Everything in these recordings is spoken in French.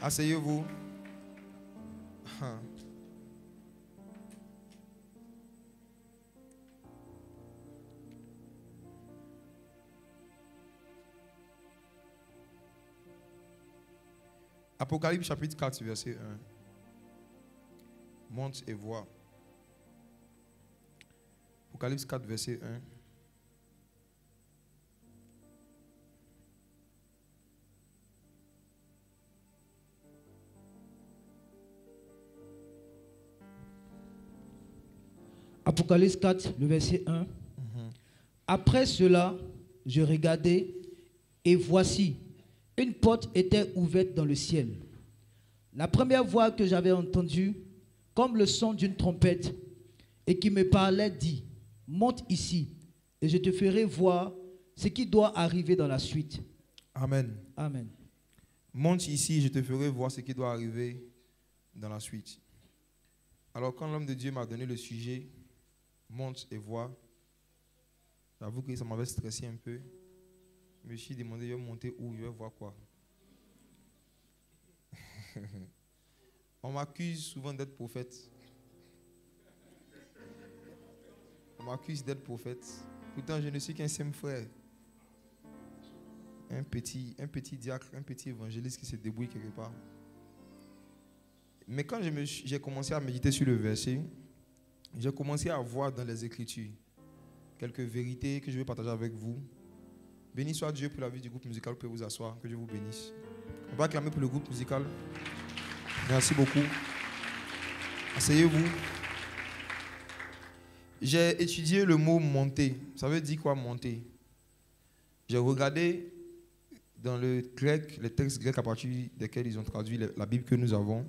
Asseyez-vous. Apocalypse chapitre 4, verset 1. Monte et vois. Apocalypse 4, verset 1. Apocalypse 4, le verset 1. Après cela, je regardai, et voici, une porte était ouverte dans le ciel. La première voix que j'avais entendue, comme le son d'une trompette, et qui me parlait, dit, monte ici, et je te ferai voir ce qui doit arriver dans la suite. Amen. Amen. Monte ici, je te ferai voir ce qui doit arriver dans la suite. Alors, quand l'homme de Dieu m'a donné le sujet, monte et vois, j'avoue que ça m'avait stressé un peu. Je me suis demandé, je vais monter où, je vais voir quoi. On m'accuse souvent d'être prophète. On m'accuse d'être prophète. Pourtant, je ne suis qu'un simple frère. Un petit diacre, un petit évangéliste qui se débrouille quelque part. Mais quand j'ai commencé à méditer sur le verset, j'ai commencé à voir dans les Écritures quelques vérités que je vais partager avec vous. Béni soit Dieu pour la vie du groupe musical. Vous pouvez vous asseoir, que Dieu vous bénisse. On va acclamer pour le groupe musical. Merci beaucoup. Asseyez-vous. J'ai étudié le mot monter. Ça veut dire quoi monter? J'ai regardé dans le grec, les textes grecs à partir desquels ils ont traduit la Bible que nous avons.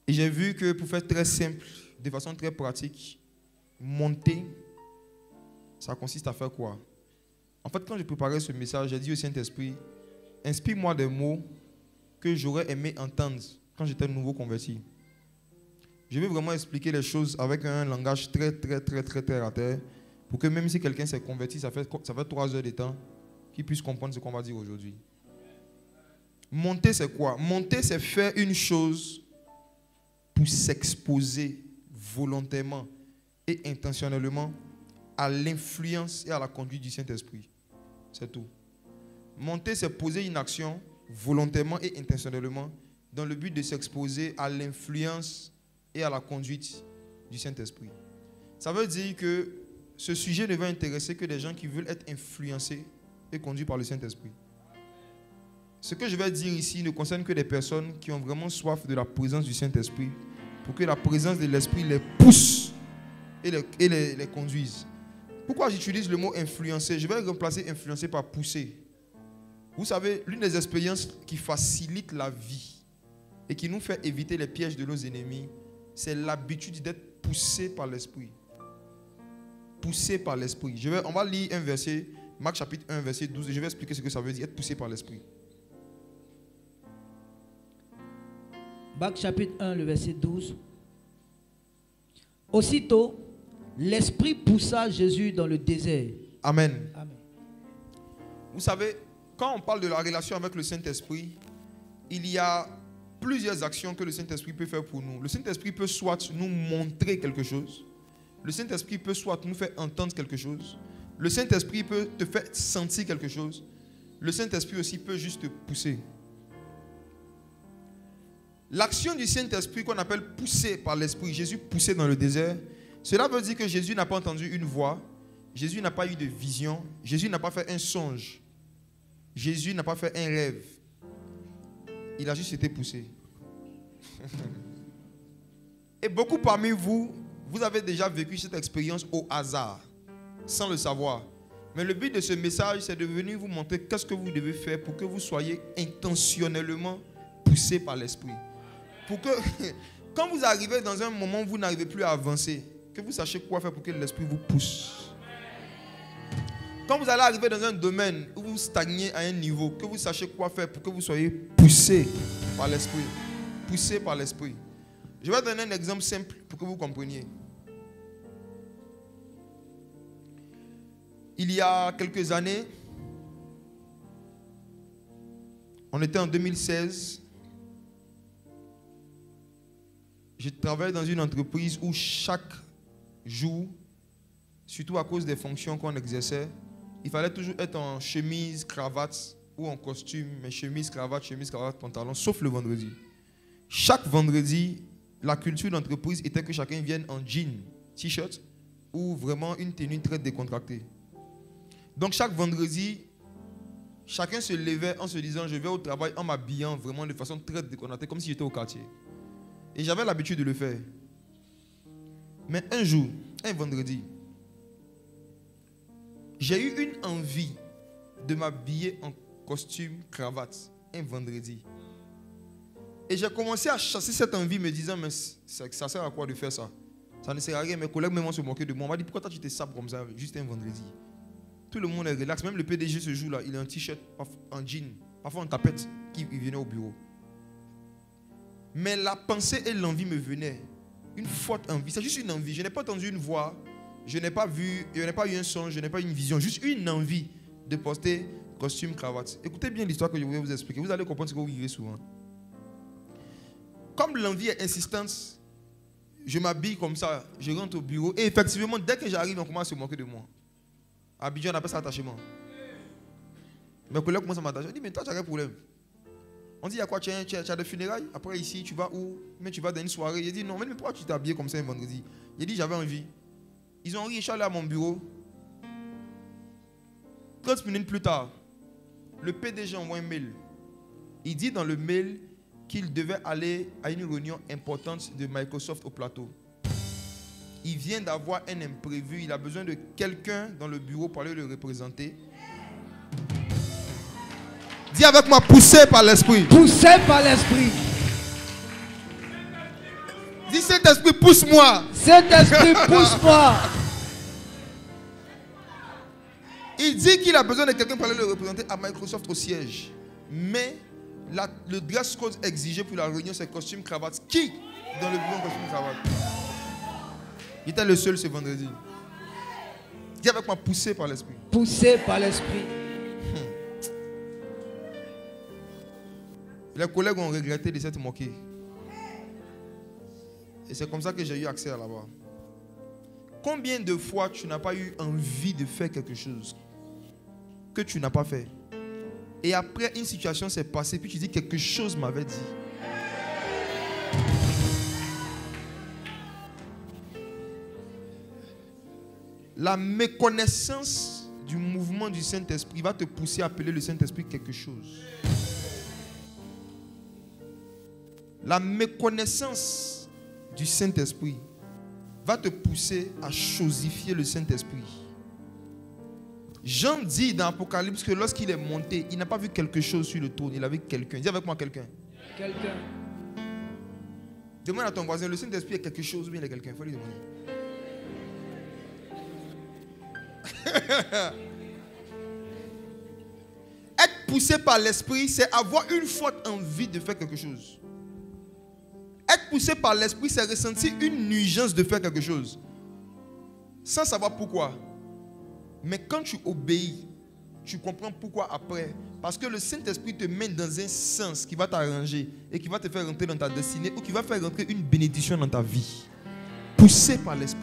Et j'ai vu que pour faire très simple, de façon très pratique, monter, ça consiste à faire quoi? En fait, quand j'ai préparé ce message, j'ai dit au Saint-Esprit, inspire-moi des mots que j'aurais aimé entendre quand j'étais nouveau converti. Je vais vraiment expliquer les choses avec un langage très terre à terre, pour que même si quelqu'un s'est converti, ça fait 3 heures de temps, qu'il puisse comprendre ce qu'on va dire aujourd'hui. Monter, c'est quoi? Monter, c'est faire une chose pour s'exposer volontairement et intentionnellement à l'influence et à la conduite du Saint-Esprit. C'est tout. Monter, c'est poser une action volontairement et intentionnellement dans le but de s'exposer à l'influence et à la conduite du Saint-Esprit. Ça veut dire que ce sujet ne va intéresser que des gens qui veulent être influencés et conduits par le Saint-Esprit. Ce que je vais dire ici ne concerne que des personnes qui ont vraiment soif de la présence du Saint-Esprit pour que la présence de l'Esprit les pousse et les conduise. Pourquoi j'utilise le mot influencer? Je vais remplacer influencer par pousser. Vous savez, l'une des expériences qui facilite la vie et qui nous fait éviter les pièges de nos ennemis, c'est l'habitude d'être poussé par l'Esprit. Poussé par l'Esprit. On va lire un verset, Marc chapitre 1, verset 12, et je vais expliquer ce que ça veut dire, être poussé par l'Esprit. Marc chapitre 1, le verset 12. Aussitôt, l'Esprit poussa Jésus dans le désert. Amen. Amen. Vous savez, quand on parle de la relation avec le Saint-Esprit, il y a plusieurs actions que le Saint-Esprit peut faire pour nous. Le Saint-Esprit peut soit nous montrer quelque chose. Le Saint-Esprit peut soit nous faire entendre quelque chose. Le Saint-Esprit peut te faire sentir quelque chose. Le Saint-Esprit aussi peut juste te pousser. L'action du Saint-Esprit qu'on appelle poussé par l'Esprit, Jésus poussé dans le désert, cela veut dire que Jésus n'a pas entendu une voix, Jésus n'a pas eu de vision, Jésus n'a pas fait un songe, Jésus n'a pas fait un rêve. Il a juste été poussé. Et beaucoup parmi vous, vous avez déjà vécu cette expérience au hasard, sans le savoir. Mais le but de ce message, c'est de venir vous montrer qu'est-ce que vous devez faire pour que vous soyez intentionnellement poussé par l'Esprit. Pour que, quand vous arrivez dans un moment où vous n'arrivez plus à avancer, que vous sachiez quoi faire pour que l'Esprit vous pousse. Quand vous allez arriver dans un domaine où vous stagnez à un niveau, que vous sachiez quoi faire pour que vous soyez poussé par l'Esprit. Poussé par l'Esprit. Je vais donner un exemple simple pour que vous compreniez. Il y a quelques années, on était en 2016, je travaillais dans une entreprise où chaque jour, surtout à cause des fonctions qu'on exerçait, il fallait toujours être en chemise, cravate ou en costume, mais chemise, cravate, pantalon, sauf le vendredi. Chaque vendredi, la culture d'entreprise était que chacun vienne en jean, t-shirt ou vraiment une tenue très décontractée. Donc chaque vendredi, chacun se levait en se disant je vais au travail en m'habillant vraiment de façon très décontractée, comme si j'étais au quartier. Et j'avais l'habitude de le faire. Mais un jour, un vendredi, j'ai eu une envie de m'habiller en costume, cravate, un vendredi. Et j'ai commencé à chasser cette envie, me disant, mais ça sert à quoi de faire ça? Ça ne sert à rien. Mes collègues même se moquaient de moi. On m'a dit, pourquoi toi tu te sapes comme ça, juste un vendredi? Tout le monde est relax. Même le PDG ce jour-là, il a un t-shirt, en jean, parfois en tapette, qui venait au bureau. Mais la pensée et l'envie me venaient. Une forte envie. C'est juste une envie. Je n'ai pas entendu une voix. Je n'ai pas vu, je n'ai pas eu un son, je n'ai pas eu une vision. Juste une envie de porter costume, cravate. Écoutez bien l'histoire que je voulais vous expliquer. Vous allez comprendre ce que vous vivez souvent. Comme l'envie est insistante, je m'habille comme ça. Je rentre au bureau. Et effectivement, dès que j'arrive, on commence à se moquer de moi. À Abidjan, on appelle ça attachement. Mes collègues commencent à m'attacher. Je dis, mais toi, tu as quel problème? On dit, il y a quoi? Tu as des funérailles? Après, ici, tu vas où? Mais tu vas dans une soirée. Il dit, non, mais pourquoi tu t'es habillé comme ça un vendredi? Il dit, j'avais envie. Ils ont ri, je suis allé à mon bureau. 30 minutes plus tard, le PDG envoie un mail. Il dit dans le mail qu'il devait aller à une réunion importante de Microsoft au plateau. Il vient d'avoir un imprévu. Il a besoin de quelqu'un dans le bureau pour aller le représenter. Dis avec moi, poussé par l'esprit. Poussé par l'esprit. Dis, Saint-Esprit, pousse-moi. Saint-Esprit, pousse-moi. Il dit qu'il a besoin de quelqu'un pour aller le représenter à Microsoft au siège. Mais le dress code exigé pour la réunion, c'est costume, cravate. Qui dans le bureau en costume, cravate? Il était le seul ce vendredi. Dis avec moi, poussé par l'esprit. Poussé par l'esprit. Les collègues ont regretté de s'être moqués. Et c'est comme ça que j'ai eu accès à là-bas. Combien de fois tu n'as pas eu envie de faire quelque chose que tu n'as pas fait? Et après, une situation s'est passée, puis tu dis quelque chose m'avait dit. La méconnaissance du mouvement du Saint-Esprit va te pousser à appeler le Saint-Esprit quelque chose. La méconnaissance du Saint-Esprit va te pousser à chosifier le Saint-Esprit. Jean dit dans Apocalypse que lorsqu'il est monté, il n'a pas vu quelque chose sur le trône, il a vu quelqu'un. Dis avec moi quelqu'un. Quelqu'un. Demande à ton voisin, le Saint-Esprit est quelque chose ou bien il est quelqu'un? Il faut lui demander. Être poussé par l'Esprit, c'est avoir une forte envie de faire quelque chose. Être poussé par l'Esprit, c'est ressentir une urgence de faire quelque chose. Sans savoir pourquoi. Mais quand tu obéis, tu comprends pourquoi après. Parce que le Saint-Esprit te mène dans un sens qui va t'arranger et qui va te faire rentrer dans ta destinée ou qui va faire rentrer une bénédiction dans ta vie. Poussé par l'Esprit.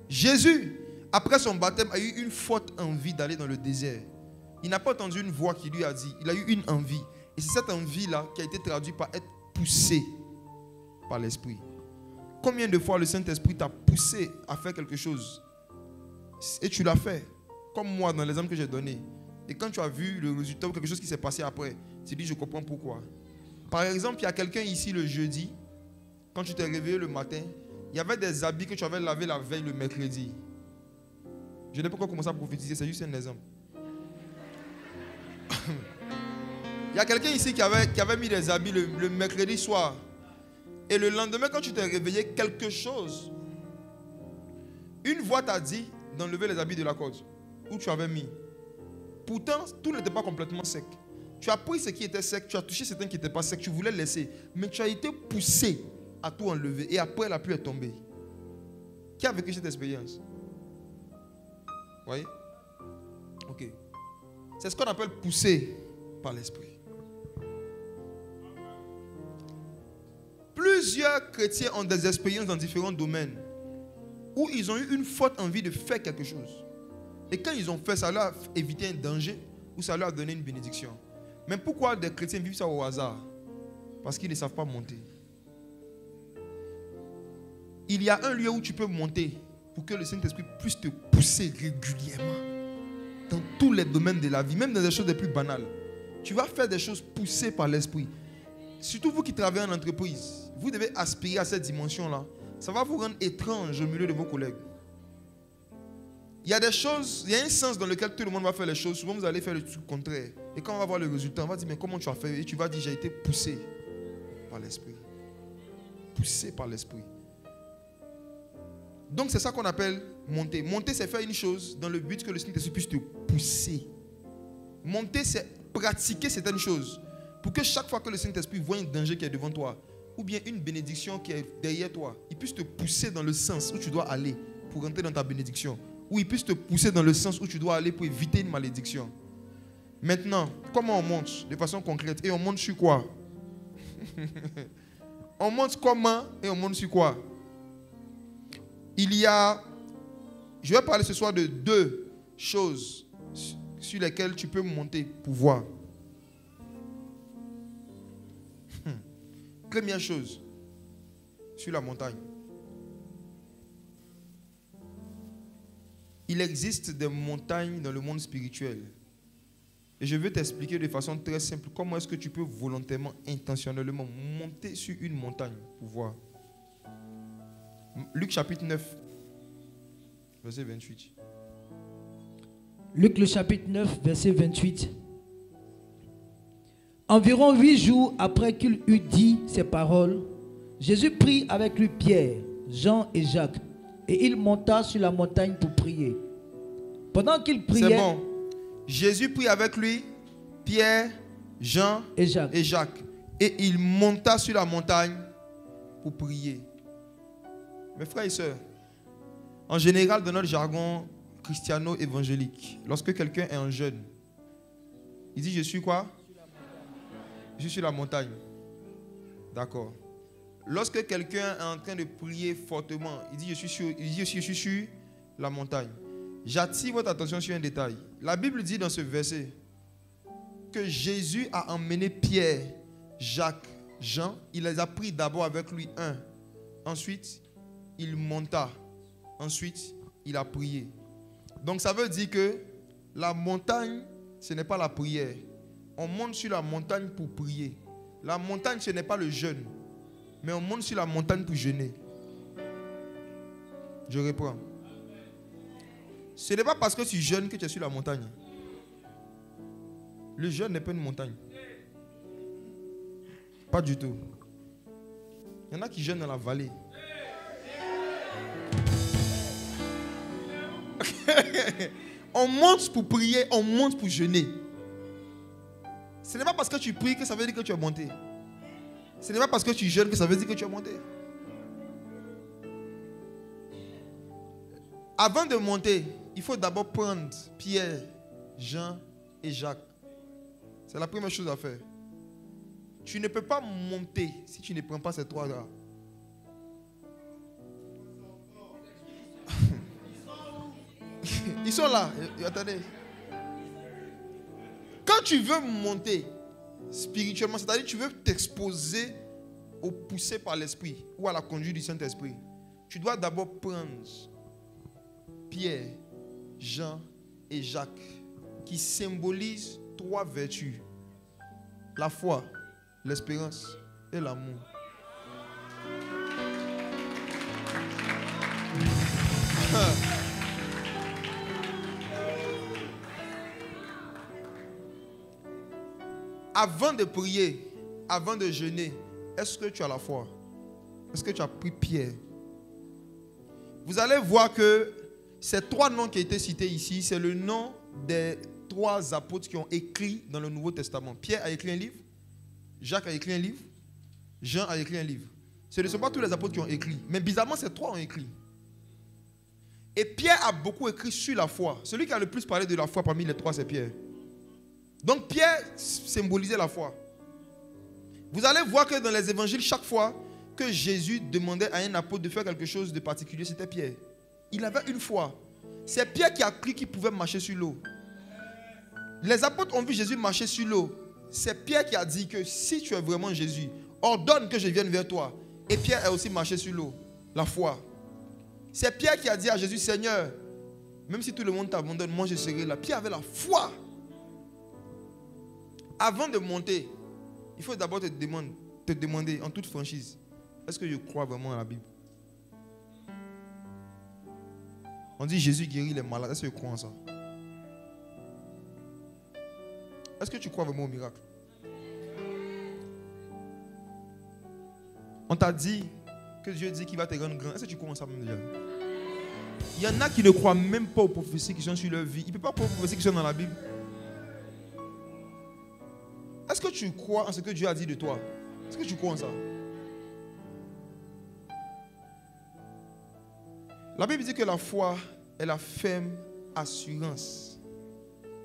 Jésus, après son baptême, a eu une forte envie d'aller dans le désert. Il n'a pas entendu une voix qui lui a dit. Il a eu une envie. Et c'est cette envie-là qui a été traduite par être poussé par l'Esprit. Combien de fois le Saint-Esprit t'a poussé à faire quelque chose et tu l'as fait, comme moi dans l'exemple que j'ai donné. Et quand tu as vu le résultat ou quelque chose qui s'est passé après, tu dis je comprends pourquoi. Par exemple, il y a quelqu'un ici le jeudi, quand tu t'es réveillé le matin, il y avait des habits que tu avais lavés la veille le mercredi. Je n'ai pas encore commencé à prophétiser, c'est juste un exemple. Il y a quelqu'un ici qui avait mis des habits le mercredi soir. Et le lendemain, quand tu t'es réveillé, quelque chose, une voix t'a dit d'enlever les habits de la cause où tu avais mis. Pourtant, tout n'était pas complètement sec. Tu as pris ce qui était sec, tu as touché certains qui n'étaient pas secs, tu voulais laisser, mais tu as été poussé à tout enlever et après la pluie est tombée. Qui a vécu cette expérience? Vous voyez? Ok. C'est ce qu'on appelle pousser par l'Esprit. Plusieurs chrétiens ont des expériences dans différents domaines où ils ont eu une forte envie de faire quelque chose. Et quand ils ont fait, ça leur a évité un danger ou ça leur a donné une bénédiction. Mais pourquoi des chrétiens vivent ça au hasard? Parce qu'ils ne savent pas monter. Il y a un lieu où tu peux monter pour que le Saint-Esprit puisse te pousser régulièrement dans tous les domaines de la vie, même dans les choses les plus banales. Tu vas faire des choses poussées par l'Esprit. Surtout vous qui travaillez en entreprise, vous devez aspirer à cette dimension-là. Ça va vous rendre étrange au milieu de vos collègues. Il y a des choses, il y a un sens dans lequel tout le monde va faire les choses. Souvent, vous allez faire le truc contraire. Et quand on va voir le résultat, on va dire, mais comment tu as fait? Et tu vas dire, j'ai été poussé par l'Esprit. Poussé par l'Esprit. Donc, c'est ça qu'on appelle monter. Monter, c'est faire une chose dans le but que le Saint-Esprit puisse te pousser. Monter, c'est pratiquer certaines choses. Pour que chaque fois que le Saint-Esprit voit un danger qui est devant toi, ou bien une bénédiction qui est derrière toi, il puisse te pousser dans le sens où tu dois aller pour rentrer dans ta bénédiction. Ou il puisse te pousser dans le sens où tu dois aller pour éviter une malédiction. Maintenant, comment on monte de façon concrète? Et on monte sur quoi? On monte comment et on monte sur quoi? Je vais parler ce soir de 2 choses sur lesquelles tu peux monter pour voir. Première chose, sur la montagne. Il existe des montagnes dans le monde spirituel. Et je vais t'expliquer de façon très simple comment est-ce que tu peux volontairement, intentionnellement monter sur une montagne pour voir. Luc chapitre 9, verset 28. Luc le chapitre 9, verset 28. Environ 8 jours après qu'il eut dit ces paroles, Jésus prit avec lui Pierre, Jean et Jacques, et il monta sur la montagne pour prier. Pendant qu'il priait... C'est bon. Jésus prit avec lui Pierre, Jean et Jacques. Et il monta sur la montagne pour prier. Mes frères et sœurs, en général, dans notre jargon christiano-évangélique, lorsque quelqu'un est en jeûne, il dit, je suis quoi? Je suis sur la montagne. D'accord. Lorsque quelqu'un est en train de prier fortement, il dit, je suis sur la montagne. J'attire votre attention sur un détail. La Bible dit dans ce verset que Jésus a emmené Pierre, Jacques, Jean. Il les a pris d'abord avec lui un. Ensuite, il monta. Ensuite, il a prié. Donc ça veut dire que la montagne, ce n'est pas la prière. On monte sur la montagne pour prier. La montagne, ce n'est pas le jeûne. Mais on monte sur la montagne pour jeûner. Je reprends. Ce n'est pas parce que tu jeûnes que tu es sur la montagne. Le jeûne n'est pas une montagne. Pas du tout. Il y en a qui jeûnent dans la vallée. On monte pour prier, on monte pour jeûner. Ce n'est pas parce que tu pries que ça veut dire que tu es monté. Ce n'est pas parce que tu jeûnes que ça veut dire que tu es monté. Avant de monter, il faut d'abord prendre Pierre, Jean et Jacques. C'est la première chose à faire. Tu ne peux pas monter si tu ne prends pas ces 3 gars. Ils sont là. Attendez. Quand tu veux monter spirituellement, c'est-à-dire que tu veux t'exposer au poussé par l'Esprit ou à la conduite du Saint-Esprit, tu dois d'abord prendre Pierre, Jean et Jacques qui symbolisent 3 vertus. La foi, l'espérance et l'amour. Avant de prier, avant de jeûner, est-ce que tu as la foi? Est-ce que tu as pris Pierre? Vous allez voir que ces 3 noms qui ont été cités ici, c'est le nom des 3 apôtres qui ont écrit dans le Nouveau Testament. Pierre a écrit un livre, Jacques a écrit un livre, Jean a écrit un livre. Ce ne sont pas tous les apôtres qui ont écrit, mais bizarrement, ces 3 ont écrit. Et Pierre a beaucoup écrit sur la foi. Celui qui a le plus parlé de la foi parmi les 3, c'est Pierre. Donc Pierre symbolisait la foi. Vous allez voir que dans les évangiles, chaque fois que Jésus demandait à un apôtre de faire quelque chose de particulier, c'était Pierre. Il avait une foi. C'est Pierre qui a cru qu'il pouvait marcher sur l'eau. Les apôtres ont vu Jésus marcher sur l'eau. C'est Pierre qui a dit que si tu es vraiment Jésus, ordonne que je vienne vers toi. Et Pierre a aussi marché sur l'eau. La foi. C'est Pierre qui a dit à Jésus, Seigneur, même si tout le monde t'abandonne, moi je serai là. Pierre avait la foi. Avant de monter, il faut d'abord te demander en toute franchise, est-ce que je crois vraiment à la Bible? On dit Jésus guérit les malades. Est-ce que je crois en ça? Est-ce que tu crois vraiment au miracle? On t'a dit que Dieu dit qu'il va te rendre grand. Est-ce que tu crois en ça même déjà? Il y en a qui ne croient même pas aux prophéties qui sont sur leur vie. Il ne peut pas croire aux prophéties qui sont dans la Bible. Est-ce que tu crois en ce que Dieu a dit de toi? Est-ce que tu crois en ça? La Bible dit que la foi est la ferme assurance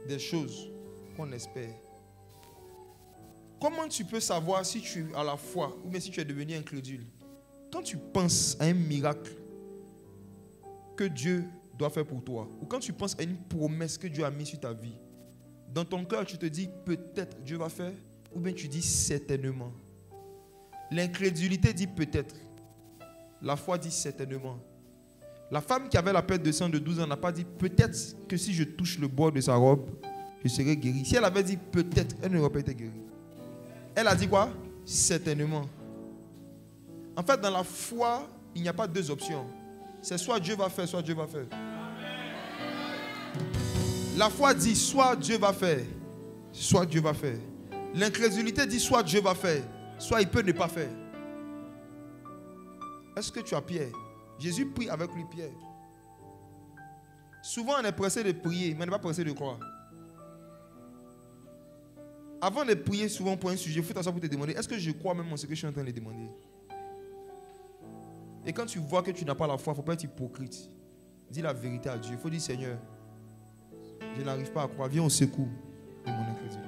des choses qu'on espère. Comment tu peux savoir si tu as la foi ou bien si tu es devenu incrédule? Quand tu penses à un miracle que Dieu doit faire pour toi, ou quand tu penses à une promesse que Dieu a mise sur ta vie, dans ton cœur tu te dis peut-être Dieu va faire, ou bien tu dis certainement. L'incrédulité dit peut-être. La foi dit certainement. La femme qui avait la perte de sang de 12 ans n'a pas dit peut-être que si je touche le bord de sa robe, je serai guéri. Si elle avait dit peut-être, elle n'aurait pas été guérie. Elle a dit quoi? Certainement. En fait, dans la foi, il n'y a pas deux options. C'est soit Dieu va faire, soit Dieu va faire. La foi dit soit Dieu va faire, soit Dieu va faire. L'incrédulité dit soit Dieu va faire, soit il peut ne pas faire. Est-ce que tu as Pierre? Jésus prie avec lui Pierre. Souvent on est pressé de prier, mais on n'est pas pressé de croire. Avant de prier souvent pour un sujet, il faut t'asseoir pour te demander, est-ce que je crois même en ce que je suis en train de demander? Et quand tu vois que tu n'as pas la foi, il ne faut pas être hypocrite. Dis la vérité à Dieu. Il faut dire, Seigneur, je n'arrive pas à croire. Viens au secours de mon incrédulité.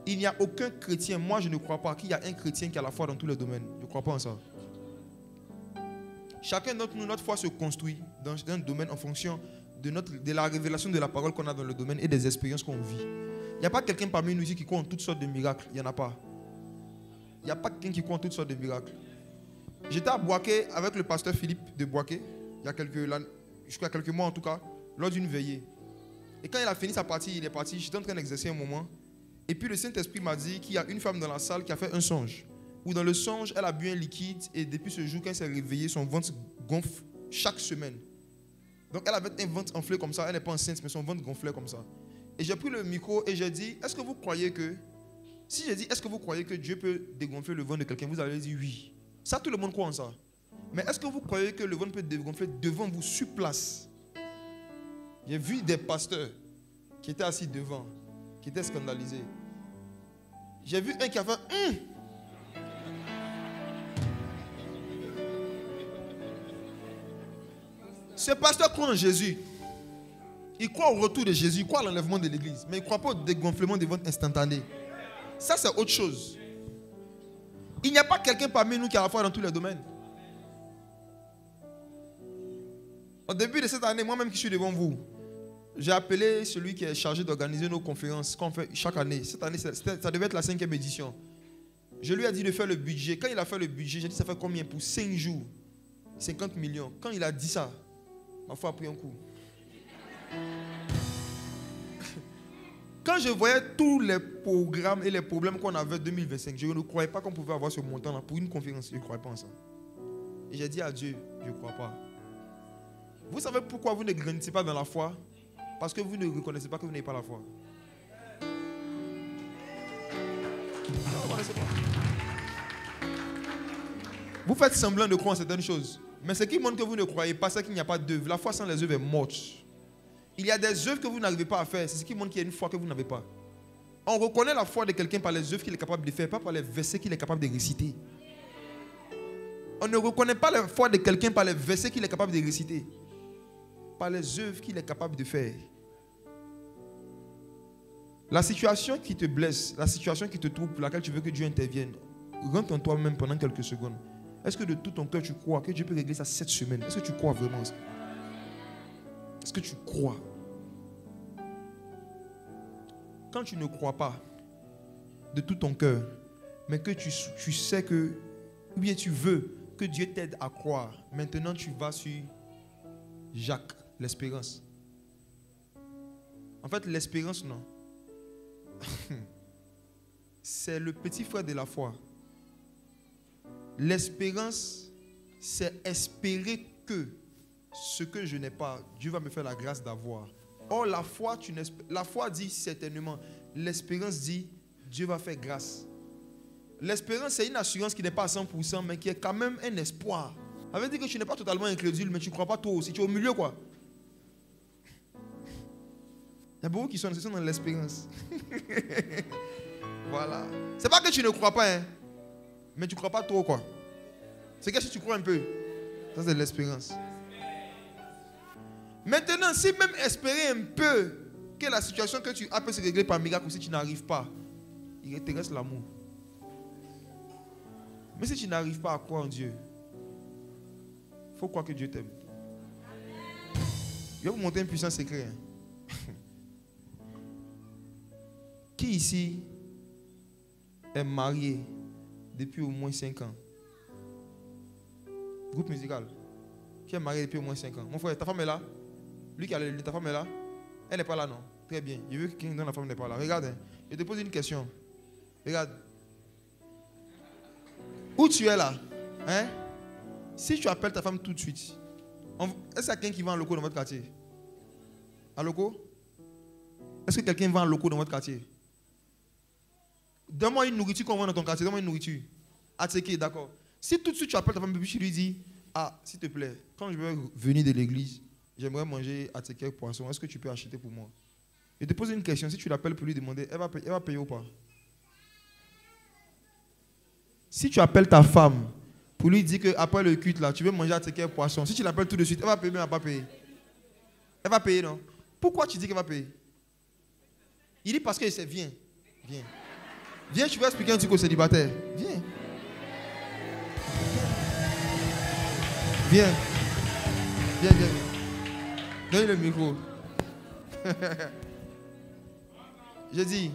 Il n'y a aucun chrétien, moi je ne crois pas qu'il y a un chrétien qui a la foi dans tous les domaines. Je ne crois pas en ça. Chacun d'entre nous, notre foi se construit dans un domaine en fonction de la révélation de la parole qu'on a dans le domaine et des expériences qu'on vit. Il n'y a pas quelqu'un parmi nous ici qui croit en toutes sortes de miracles. Il n'y en a pas. Il n'y a pas quelqu'un qui croit en toutes sortes de miracles. J'étais à Boaké avec le pasteur Philippe de Boaké, il y a quelques mois en tout cas, lors d'une veillée. Et quand il a fini sa partie, il est parti. J'étais en train d'exercer un moment. Et puis le Saint-Esprit m'a dit qu'il y a une femme dans la salle qui a fait un songe. Où dans le songe, elle a bu un liquide et depuis ce jour, quand elle s'est réveillée, son ventre gonfle chaque semaine. Donc elle avait un ventre enflé comme ça. Elle n'est pas enceinte, mais son ventre gonflait comme ça. Et j'ai pris le micro et j'ai dit, est-ce que vous croyez que... Si j'ai dit, est-ce que vous croyez que Dieu peut dégonfler le ventre de quelqu'un? Vous allez dire oui. Ça, tout le monde croit en ça. Mais est-ce que vous croyez que le ventre peut dégonfler devant vous, sur place? J'ai vu des pasteurs qui étaient assis devant, qui étaient scandalisés. J'ai vu un qui a fait Ce pasteur croit en Jésus. Il croit au retour de Jésus, il croit à l'enlèvement de l'église. Mais il ne croit pas au dégonflement des ventres instantané. Ça, c'est autre chose. Il n'y a pas quelqu'un parmi nous qui a la foi dans tous les domaines. Au début de cette année, moi-même qui suis devant vous, j'ai appelé celui qui est chargé d'organiser nos conférences qu'on fait chaque année. Cette année, ça devait être la 5e édition. Je lui ai dit de faire le budget. Quand il a fait le budget, j'ai dit ça fait combien pour 5 jours? 50 millions. Quand il a dit ça, ma foi a pris un coup. Quand je voyais tous les programmes et les problèmes qu'on avait en 2025, je ne croyais pas qu'on pouvait avoir ce montant-là pour une conférence. Je ne croyais pas en ça. Et j'ai dit à Dieu, je ne crois pas. Vous savez pourquoi vous ne grandissez pas dans la foi? Parce que vous ne reconnaissez pas que vous n'avez pas la foi. Vous faites semblant de croire en certaines choses. Mais ce qui montre que vous ne croyez pas, c'est qu'il n'y a pas d'œuvre. La foi sans les œuvres est morte. Il y a des œuvres que vous n'arrivez pas à faire. C'est ce qui montre qu'il y a une foi que vous n'avez pas. On reconnaît la foi de quelqu'un par les œuvres qu'il est capable de faire, pas par les versets qu'il est capable de réciter. On ne reconnaît pas la foi de quelqu'un par les versets qu'il est capable de réciter, par les œuvres qu'il est capable de faire. La situation qui te blesse, la situation qui te trouble, pour laquelle tu veux que Dieu intervienne, rentre en toi-même pendant quelques secondes. Est-ce que de tout ton cœur tu crois que Dieu peut régler ça cette semaine? Est-ce que tu crois vraiment ça? Est-ce que tu crois? Quand tu ne crois pas de tout ton cœur, mais que tu sais que, ou bien tu veux que Dieu t'aide à croire, maintenant tu vas sur Jacques, l'espérance. En fait, l'espérance, non. C'est le petit frère de la foi. L'espérance, c'est espérer que ce que je n'ai pas, Dieu va me faire la grâce d'avoir. Or, la foi dit certainement, l'espérance dit, Dieu va faire grâce. L'espérance, c'est une assurance qui n'est pas à 100%, mais qui est quand même un espoir. Ça veut dire que tu n'es pas totalement incrédule, mais tu ne crois pas toi aussi. Tu es au milieu, quoi. Il y a beaucoup qui sont dans l'espérance. Voilà. C'est pas que tu ne crois pas, hein, mais tu ne crois pas trop, quoi. C'est que si tu crois un peu, ça c'est de l'espérance. Maintenant, si même espérer un peu que la situation que tu as peut se régler par miracle, ou si tu n'arrives pas, il te reste l'amour. Mais si tu n'arrives pas à croire en Dieu, il faut croire que Dieu t'aime. Je vais vous montrer un puissant secret. Qui ici est marié depuis au moins 5 ans? Groupe musical. Qui est marié depuis au moins 5 ans? Mon frère, ta femme est là? Lui qui a ta femme est là? Elle n'est pas là, non? Très bien. Je veux que quelqu'un dont la femme n'est pas là. Regarde, hein. Je te pose une question. Regarde. Où tu es là? Hein? Si tu appelles ta femme tout de suite, est-ce qu'il y a quelqu'un qui va en loco dans votre quartier? En loco? Est-ce que quelqu'un va en loco dans votre quartier? Donne-moi une nourriture qu'on vend dans ton quartier. Donne-moi une nourriture. Atseke, d'accord. Si tout de suite tu appelles ta femme, puis tu lui dis, ah, s'il te plaît, quand je vais venir de l'église, j'aimerais manger atseke poisson. Est-ce que tu peux acheter pour moi? Je te pose une question. Si tu l'appelles pour lui demander, elle va payer ou pas? Si tu appelles ta femme pour lui dire qu'après le culte, là, tu veux manger atseke poisson, si tu l'appelles tout de suite, elle va payer, mais elle ne va pas payer. Elle va payer, non? Pourquoi tu dis qu'elle va payer? Il dit parce que c'est viens. Viens. Viens, tu vas expliquer un truc au célibataire. Viens. Viens. Viens, viens. Donne le micro. J'ai dit,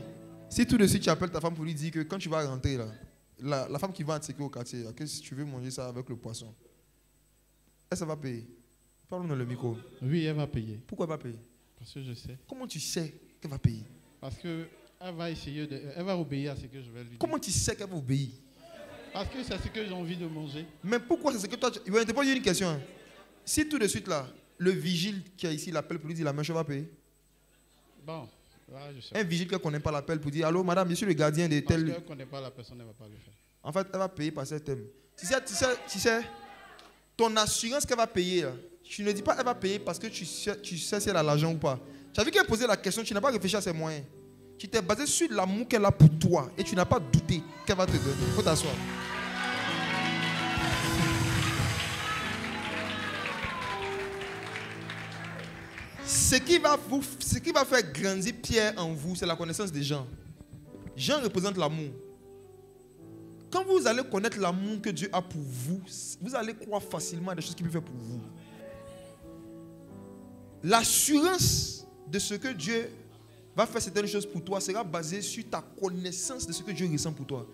si tout de suite tu appelles ta femme pour lui dire que quand tu vas rentrer là, la femme qui va attaquer au quartier, que si tu veux manger ça avec le poisson, est-ce qu'elle va payer? Parle-nous dans le micro. Oui, elle va payer. Pourquoi elle va payer? Parce que je sais. Comment tu sais qu'elle va payer? Parce que elle va essayer elle va obéir à ce que je vais lui dire. Comment tu sais qu'elle va obéir? Parce que c'est ce que j'ai envie de manger. Mais pourquoi c'est ce que toi... Il va te poser une question. Si tout de suite là, le vigile qui est ici l'appelle pour lui dire la même chose, va payer? Bon, là je sais. Un vigile qui ne connaît pas l'appel pour dire allô madame, je suis le gardien de tel... Parce qu'elle ne connaît pas la personne, elle ne va pas le faire. En fait, elle va payer par cet thème. Tu sais, ton assurance qu'elle va payer, là, tu ne dis pas elle va payer parce que tu sais si elle a l'argent ou pas. Tu as vu qu'elle posait la question, tu n'as pas réfléchi à ses moyens. Tu t'es basé sur l'amour qu'elle a pour toi et tu n'as pas douté qu'elle va te donner. Il faut t'asseoir. Ce qui va faire grandir Pierre en vous, c'est la connaissance des gens. Jean représente l'amour. Quand vous allez connaître l'amour que Dieu a pour vous, vous allez croire facilement à des choses qu'il peut faire pour vous. L'assurance de ce que Dieu va faire certaines choses pour toi sera basée sur ta connaissance de ce que Dieu ressent pour toi.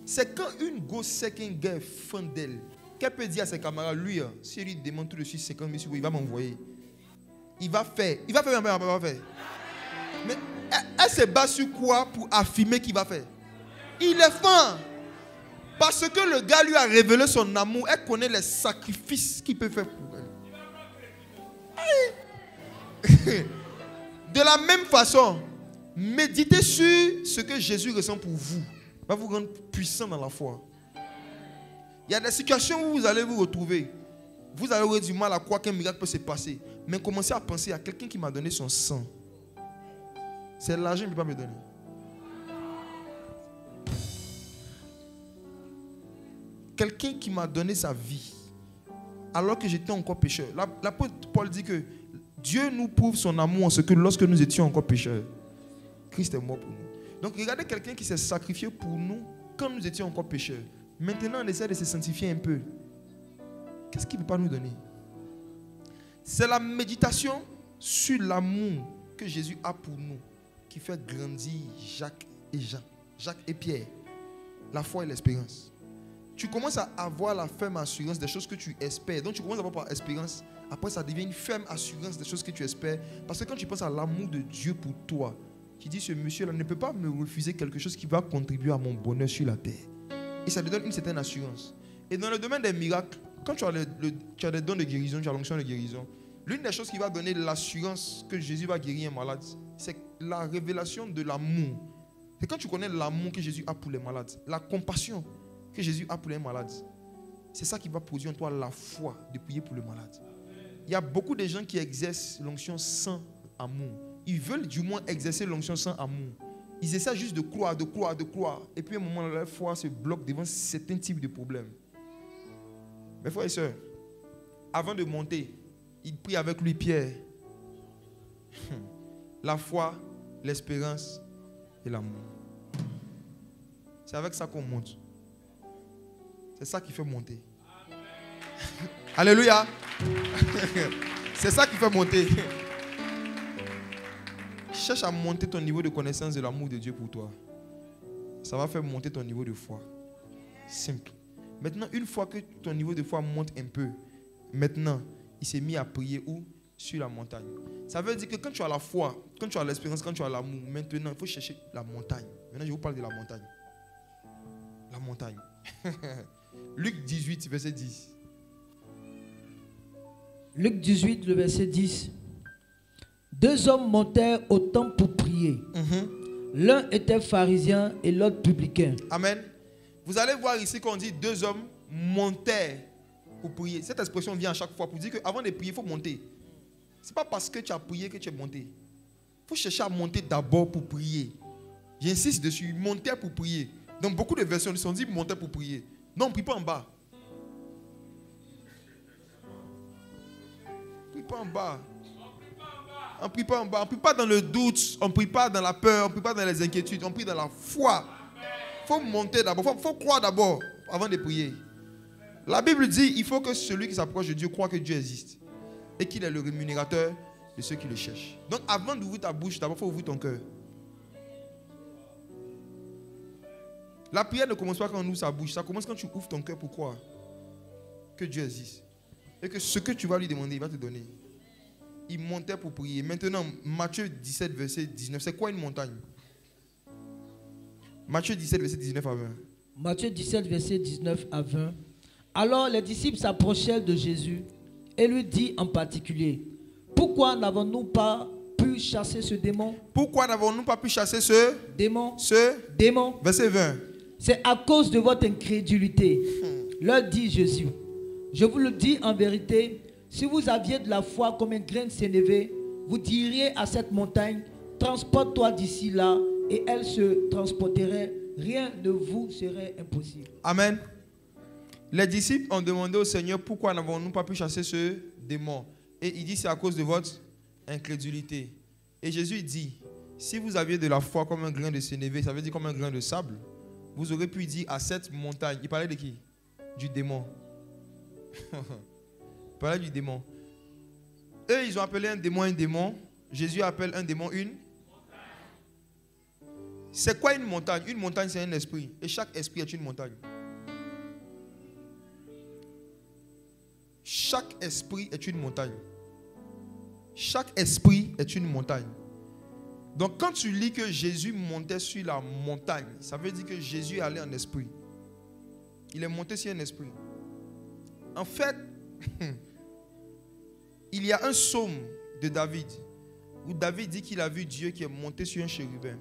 C'est quand une gosse sait qu'un gars est fan d'elle, qu'elle peut dire à ses camarades, lui, si elle lui demande tout de suite 50 000 euros, il va m'envoyer. Il va faire. Il va faire. Mais elle se base sur quoi pour affirmer qu'il va faire? Il est fan. Parce que le gars lui a révélé son amour. Elle connaît les sacrifices qu'il peut faire pour elle. De la même façon, méditez sur ce que Jésus ressent pour vous. Va vous rendre puissant dans la foi. Il y a des situations où vous allez vous retrouver. Vous allez avoir du mal à croire qu'un miracle peut se passer. Mais commencez à penser à quelqu'un qui m'a donné son sang. C'est l'argent qu'il ne peut pas me donner. Quelqu'un qui m'a donné sa vie alors que j'étais encore pécheur. L'apôtre Paul dit que Dieu nous prouve son amour en ce que lorsque nous étions encore pécheurs, Christ est mort pour nous. Donc regardez quelqu'un qui s'est sacrifié pour nous quand nous étions encore pécheurs. Maintenant, on essaie de se sanctifier un peu. Qu'est-ce qu'il ne peut pas nous donner? C'est la méditation sur l'amour que Jésus a pour nous qui fait grandir Jacques et Jean, Jacques et Pierre. La foi et l'espérance. Tu commences à avoir la ferme assurance des choses que tu espères. Donc tu commences à avoir par espérance. Après, ça devient une ferme assurance des choses que tu espères. Parce que quand tu penses à l'amour de Dieu pour toi, tu dis, ce monsieur-là ne peut pas me refuser quelque chose qui va contribuer à mon bonheur sur la terre. Et ça te donne une certaine assurance. Et dans le domaine des miracles, quand tu as des dons de guérison, tu as l'onction de guérison, l'une des choses qui va donner l'assurance que Jésus va guérir un malade, c'est la révélation de l'amour. C'est quand tu connais l'amour que Jésus a pour les malades, la compassion que Jésus a pour les malades, c'est ça qui va produire en toi la foi de prier pour le malade. Il y a beaucoup de gens qui exercent l'onction sans amour. Ils veulent du moins exercer l'onction sans amour. Ils essaient juste de croire, de croire, de croire. Et puis à un moment, leur foi se bloque devant certains types de problèmes. Mes frères et sœurs, avant de monter, ils prient avec lui Pierre. La foi, l'espérance et l'amour. C'est avec ça qu'on monte. C'est ça qui fait monter. Alléluia. C'est ça qui fait monter. Cherche à monter ton niveau de connaissance de l'amour de Dieu pour toi. Ça va faire monter ton niveau de foi. Simple. Maintenant, une fois que ton niveau de foi monte un peu, maintenant, il s'est mis à prier où? Sur la montagne. Ça veut dire que quand tu as la foi, quand tu as l'espérance, quand tu as l'amour, maintenant, il faut chercher la montagne. Maintenant, je vous parle de la montagne. La montagne. Luc 18, verset 10. Luc 18, le verset 10. Deux hommes montèrent au temple pour prier. L'un était pharisien et l'autre publicain. Amen. Vous allez voir ici qu'on dit deux hommes montèrent pour prier. Cette expression vient à chaque fois pour dire qu'avant de prier, il faut monter. Ce n'est pas parce que tu as prié que tu es monté. Il faut chercher à monter d'abord pour prier. J'insiste dessus, monter pour prier. Dans beaucoup de versions, ils sont dit monter pour prier. Non, on ne prie pas en bas. On ne prie pas en bas. On ne prie pas en bas. On ne prie pas dans le doute. On ne prie pas dans la peur. On ne prie pas dans les inquiétudes. On prie dans la foi. Il faut monter d'abord. Il faut croire d'abord avant de prier. La Bible dit il faut que celui qui s'approche de Dieu croit que Dieu existe. Et qu'il est le rémunérateur de ceux qui le cherchent. Donc avant d'ouvrir ta bouche, d'abord il faut ouvrir ton cœur. La prière ne commence pas quand on ouvre sa bouche. Ça commence quand tu ouvres ton cœur pour croire que Dieu existe. Et que ce que tu vas lui demander, il va te donner. Il montait pour prier. Maintenant, Matthieu 17, verset 19. C'est quoi une montagne? Matthieu 17, verset 19 à 20. Matthieu 17, verset 19 à 20. Alors les disciples s'approchèrent de Jésus et lui dit en particulier, pourquoi n'avons-nous pas pu chasser ce démon? Pourquoi n'avons-nous pas pu chasser ce démon? Démon. Verset 20. C'est à cause de votre incrédulité. Leur dit Jésus, je vous le dis en vérité, si vous aviez de la foi comme un grain de sénévé, vous diriez à cette montagne, transporte-toi d'ici là, et elle se transporterait. Rien ne vous serait impossible. Amen. Les disciples ont demandé au Seigneur, pourquoi n'avons-nous pas pu chasser ce démon? Et il dit, c'est à cause de votre incrédulité. Et Jésus dit, si vous aviez de la foi comme un grain de sénévé, ça veut dire comme un grain de sable, vous aurez pu dire à cette montagne. Il parlait de qui? Du démon. Il parlait du démon. Eux, ils ont appelé un démon. Jésus appelle un démon une. C'est quoi une montagne? Une montagne, c'est un esprit. Et chaque esprit est une montagne. Chaque esprit est une montagne. Chaque esprit est une montagne. Donc quand tu lis que Jésus montait sur la montagne, ça veut dire que Jésus allait en esprit. Il est monté sur un esprit. En fait, il y a un psaume de David où David dit qu'il a vu Dieu qui est monté sur un chérubin.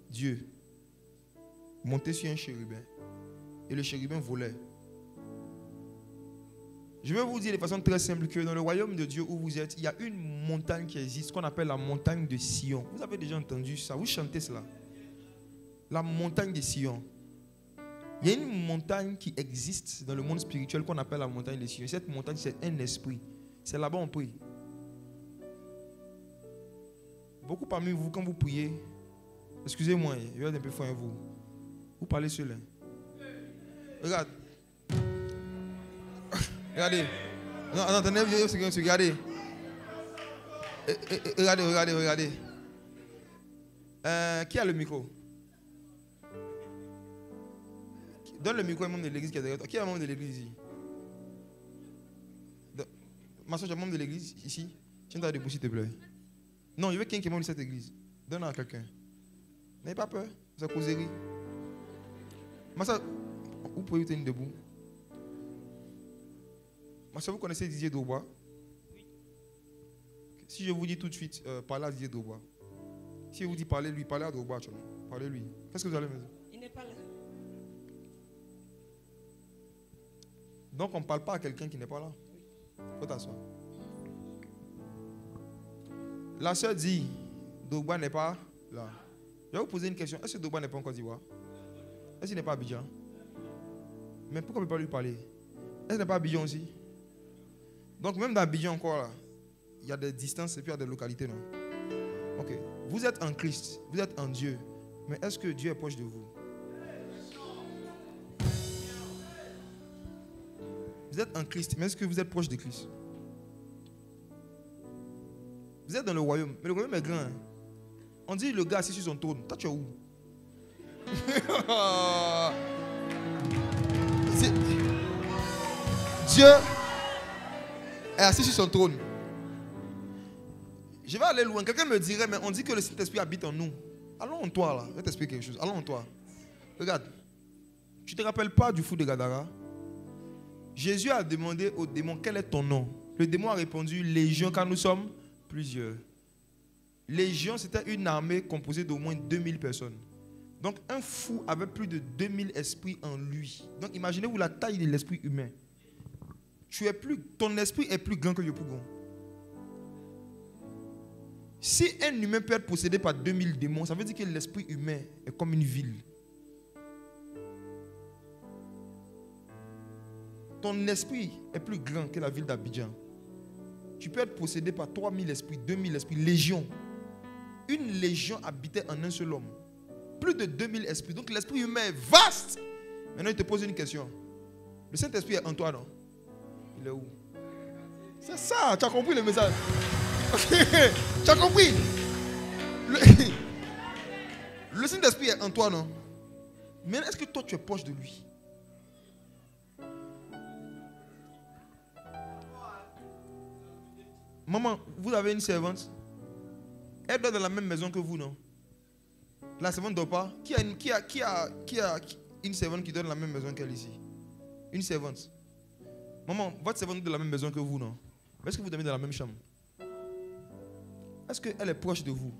Dieu monté sur un chérubin. Et le chérubin volait. Je vais vous dire de façon très simple que dans le royaume de Dieu où vous êtes, il y a une montagne qui existe, qu'on appelle la montagne de Sion. Vous avez déjà entendu ça, vous chantez cela. La montagne de Sion. Il y a une montagne qui existe dans le monde spirituel qu'on appelle la montagne de Sion. Cette montagne, c'est un esprit. C'est là-bas on prie. Beaucoup parmi vous, quand vous priez, excusez-moi, je vais être un peu fort avec vous. Vous parlez seul. Hein? Regarde. Regardez. Non, attendez, regardez. Regardez. Qui a le micro? Donne le micro à un membre de l'église qui est derrière toi. Qui est un membre de l'église ici? Ma soeur, tu es membre de l'église ici? Tiens-toi debout, s'il te plaît. Non, je veux quelqu'un qui est membre de cette église. Donne à quelqu'un. N'ayez pas peur, c'est causerie. Ma soeur, vous pouvez vous tenir debout. Ma soeur, vous connaissez Didier Daubois? Oui. Si je vous dis tout de suite, parlez à Didier Daubois. Si je vous dis parlez lui, parlez à Daubois. Parlez-lui. Qu'est-ce que vous allez me dire? Il n'est pas là. Donc on ne parle pas à quelqu'un qui n'est pas là. Il faut t'asseoir. La soeur dit, Daubois n'est pas là. Je vais vous poser une question. Est-ce que Daubois n'est pas en Côte d'Ivoire? Est-ce qu'il n'est pas à Abidjan? Mais pourquoi on ne peut pas lui parler? Est-ce qu'il n'est pas à Abidjan aussi? Donc même dans Abidjan encore là, il y a des distances et puis il y a des localités, non? Ok. Vous êtes en Christ, vous êtes en Dieu. Mais est-ce que Dieu est proche de vous? Vous êtes en Christ, mais est-ce que vous êtes proche de Christ? Vous êtes dans le royaume, mais le royaume est grand. Hein? On dit le gars assis sur son trône. Toi, tu es où? Dieu est assis sur son trône. Je vais aller loin. Quelqu'un me dirait, mais on dit que le Saint-Esprit habite en nous. Allons en toi là. Je vais t'expliquer quelque chose. Allons en toi. Regarde. Tu ne te rappelles pas du fou de Gadara? Jésus a demandé au démon, quel est ton nom? Le démon a répondu, Légion, car nous sommes plusieurs. Légion, c'était une armée composée d'au moins 2000 personnes. Donc un fou avait plus de 2000 esprits en lui. Donc imaginez-vous la taille de l'esprit humain. Ton esprit est plus grand que le pougon. Si un humain peut être possédé par 2000 démons, ça veut dire que l'esprit humain est comme une ville. Ton esprit est plus grand que la ville d'Abidjan. Tu peux être possédé par 3000 esprits, 2000 esprits, légion. Une légion habitait en un seul homme. Plus de 2000 esprits. Donc l'esprit humain est vaste. Maintenant, il te pose une question. Le Saint-Esprit est en toi, non? Il est où? C'est ça, tu as compris le message? Tu as compris? Le Saint-Esprit est en toi, non? Mais est-ce que toi, tu es proche de lui? Maman, vous avez une servante. Elle dort dans la même maison que vous, non? La servante ne dort pas. Qui a une servante qui dort dans la même maison qu'elle ici? Une servante. Maman, votre servante dort dans la même maison que vous, non? Est-ce que vous dormez dans la même chambre? Est-ce qu'elle est proche de vous?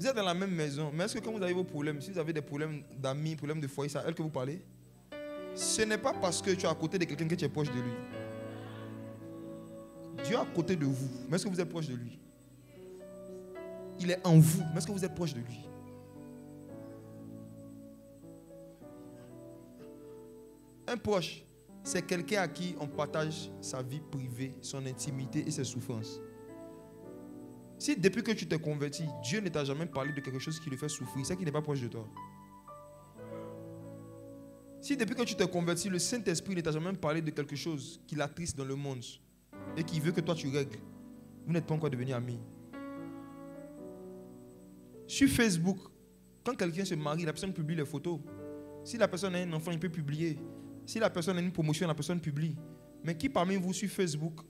Vous êtes dans la même maison, mais est-ce que quand vous avez vos problèmes, si vous avez des problèmes d'amis, problèmes de foyer, c'est à elle que vous parlez? Ce n'est pas parce que tu es à côté de quelqu'un que tu es proche de lui. Dieu est à côté de vous, mais est-ce que vous êtes proche de lui? Il est en vous, mais est-ce que vous êtes proche de lui? Un proche, c'est quelqu'un à qui on partage sa vie privée, son intimité et ses souffrances. Si depuis que tu t'es converti, Dieu ne t'a jamais parlé de quelque chose qui le fait souffrir, c'est qu'il n'est pas proche de toi. Si depuis que tu t'es converti, le Saint-Esprit ne t'a jamais parlé de quelque chose qui l'attriste dans le monde et qui veut que toi tu règles, vous n'êtes pas encore devenus amis. Sur Facebook, quand quelqu'un se marie, la personne publie les photos. Si la personne a un enfant, il peut publier. Si la personne a une promotion, la personne publie. Mais qui parmi vous sur Facebook,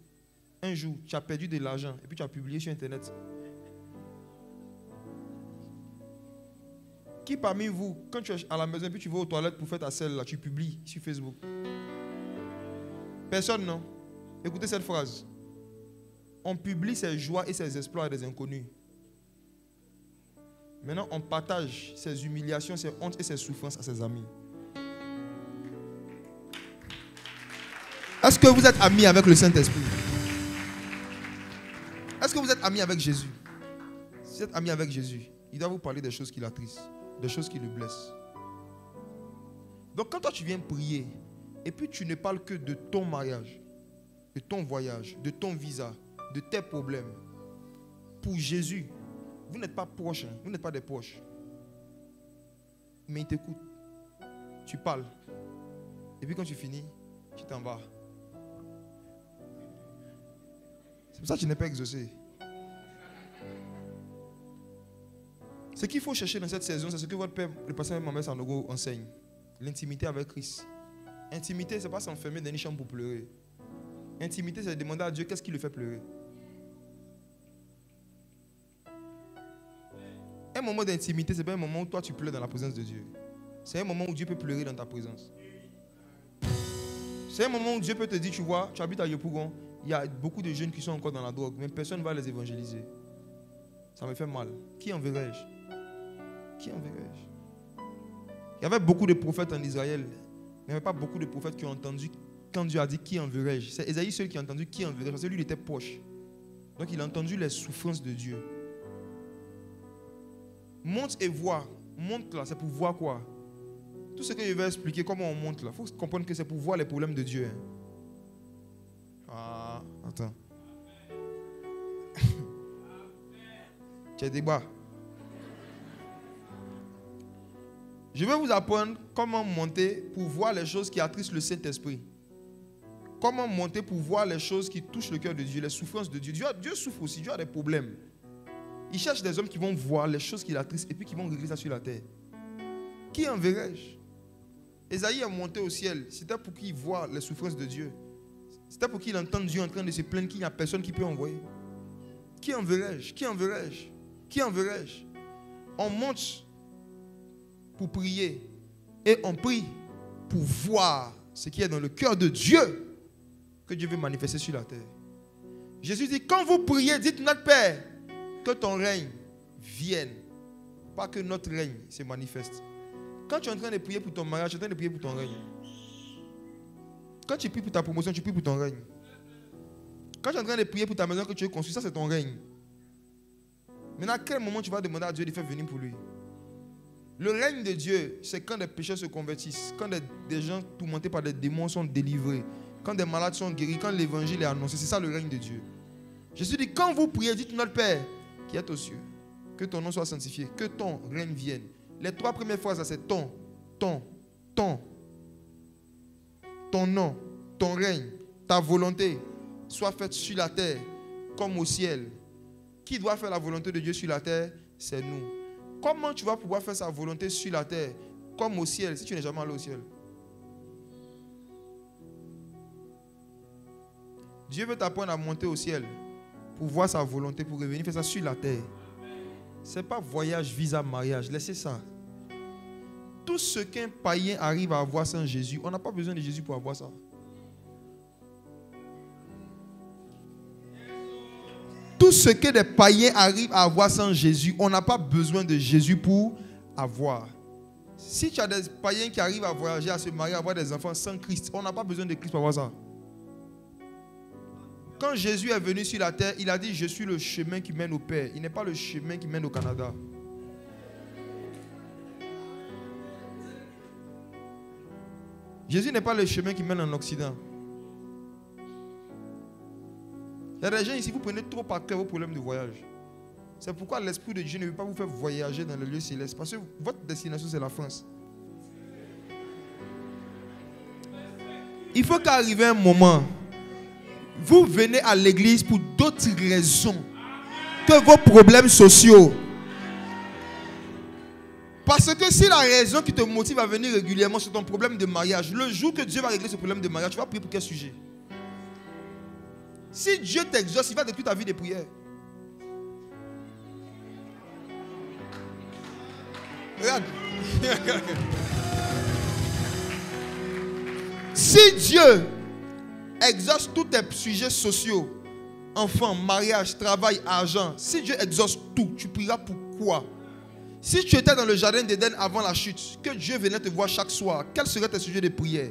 un jour, tu as perdu de l'argent et puis tu as publié sur Internet? Qui parmi vous, quand tu es à la maison et puis tu vas aux toilettes pour faire ta selle, là, tu publies sur Facebook? Personne, non? Écoutez cette phrase. On publie ses joies et ses exploits à des inconnus. Maintenant, on partage ses humiliations, ses hontes et ses souffrances à ses amis. Est-ce que vous êtes amis avec le Saint-Esprit? Est-ce que vous êtes amis avec Jésus? Si vous êtes amis avec Jésus, il doit vous parler des choses qui l'attristent, des choses qui le blessent. Donc quand toi tu viens prier, et puis tu ne parles que de ton mariage, de ton voyage, de ton visa, de tes problèmes, pour Jésus, vous n'êtes pas proches, hein? Vous n'êtes pas des proches. mais il t'écoute. Tu parles. Et puis quand tu finis, tu t'en vas. C'est pour ça que tu n'es pas exaucé. Ce qu'il faut chercher dans cette saison, c'est ce que votre père, le pasteur Mohamed Sanogo enseigne. L'intimité avec Christ. Intimité, ce n'est pas s'enfermer dans une chambre pour pleurer. Intimité, c'est demander à Dieu qu'est-ce qui le fait pleurer. Un moment d'intimité, ce n'est pas un moment où toi tu pleures dans la présence de Dieu. C'est un moment où Dieu peut pleurer dans ta présence. C'est un moment où Dieu peut te dire, tu vois, tu habites à Yopougon, il y a beaucoup de jeunes qui sont encore dans la drogue, mais personne ne va les évangéliser. Ça me fait mal. Qui enverrai-je? Qui enverrai-je? Il y avait beaucoup de prophètes en Israël, mais il n'y avait pas beaucoup de prophètes qui ont entendu quand Dieu a dit qui enverrai-je. C'est Ésaïe seul qui a entendu qui enverrai-je, parce que lui il était proche. Donc il a entendu les souffrances de Dieu. Monte et vois. Monte là, c'est pour voir quoi? Tout ce que je vais expliquer, comment on monte là, il faut comprendre que c'est pour voir les problèmes de Dieu. Ah, attends. Tu as des débat. Je vais vous apprendre comment monter pour voir les choses qui attristent le Saint-Esprit. Comment monter pour voir les choses qui touchent le cœur de Dieu, les souffrances de Dieu. Dieu souffre aussi, Dieu a des problèmes. Il cherche des hommes qui vont voir les choses qui l'attristent et puis qui vont régler ça sur la terre. Qui enverrai-je? Ésaïe est monté au ciel. C'était pour qu'il voie les souffrances de Dieu. C'était pour qu'il entende Dieu en train de se plaindre qu'il n'y a personne qui peut envoyer. Qui enverrai-je? Qui enverrai-je? Qui enverrai-je? On monte pour prier et on prie pour voir ce qui est dans le cœur de Dieu que Dieu veut manifester sur la terre. Jésus dit, quand vous priez, dites notre Père, que ton règne vienne, pas que notre règne se manifeste. Quand tu es en train de prier pour ton mariage, tu es en train de prier pour ton règne. Quand tu pries pour ta promotion, tu pries pour ton règne. Quand tu es en train de prier pour ta maison que tu veux construire, ça c'est ton règne. Maintenant, à quel moment tu vas demander à Dieu de faire venir pour lui? Le règne de Dieu, c'est quand des pécheurs se convertissent, quand des gens tourmentés par des démons sont délivrés, quand des malades sont guéris, quand l'évangile est annoncé. C'est ça le règne de Dieu. Jésus dit, quand vous priez, dites notre Père qui est aux cieux, que ton nom soit sanctifié, que ton règne vienne. Les 3 premières phrases, c'est ton nom, ton règne, ta volonté soit faite sur la terre comme au ciel. Qui doit faire la volonté de Dieu sur la terre? C'est nous. Comment tu vas pouvoir faire sa volonté sur la terre comme au ciel si tu n'es jamais allé au ciel? Dieu veut t'apprendre à monter au ciel pour voir sa volonté, pour revenir faire ça sur la terre. Ce n'est pas voyage, visa, mariage. Laissez ça. Tout ce qu'un païen arrive à avoir sans Jésus, on n'a pas besoin de Jésus pour avoir ça. Tout ce que des païens arrivent à avoir sans Jésus, on n'a pas besoin de Jésus pour avoir. Si tu as des païens qui arrivent à voyager, à se marier, à avoir des enfants sans Christ, on n'a pas besoin de Christ pour avoir ça. Quand Jésus est venu sur la terre, il a dit, je suis le chemin qui mène au Père. Il n'est pas le chemin qui mène au Canada. Jésus n'est pas le chemin qui mène en Occident. Il y a des gens ici, vous prenez trop par cœur vos problèmes de voyage. C'est pourquoi l'Esprit de Dieu ne veut pas vous faire voyager dans le lieu céleste. Parce que votre destination, c'est la France. Il faut qu'arrive un moment, vous venez à l'église pour d'autres raisons que vos problèmes sociaux. Parce que si la raison qui te motive à venir régulièrement, c'est ton problème de mariage, le jour que Dieu va régler ce problème de mariage, tu vas prier pour quel sujet? Si Dieu t'exauce, il va détruire ta vie de prière. Regarde. Si Dieu exauce tous tes sujets sociaux, enfants, mariage, travail, argent, si Dieu exauce tout, tu prieras pour quoi? Si tu étais dans le jardin d'Éden avant la chute, que Dieu venait te voir chaque soir, quels seraient tes sujets de prière?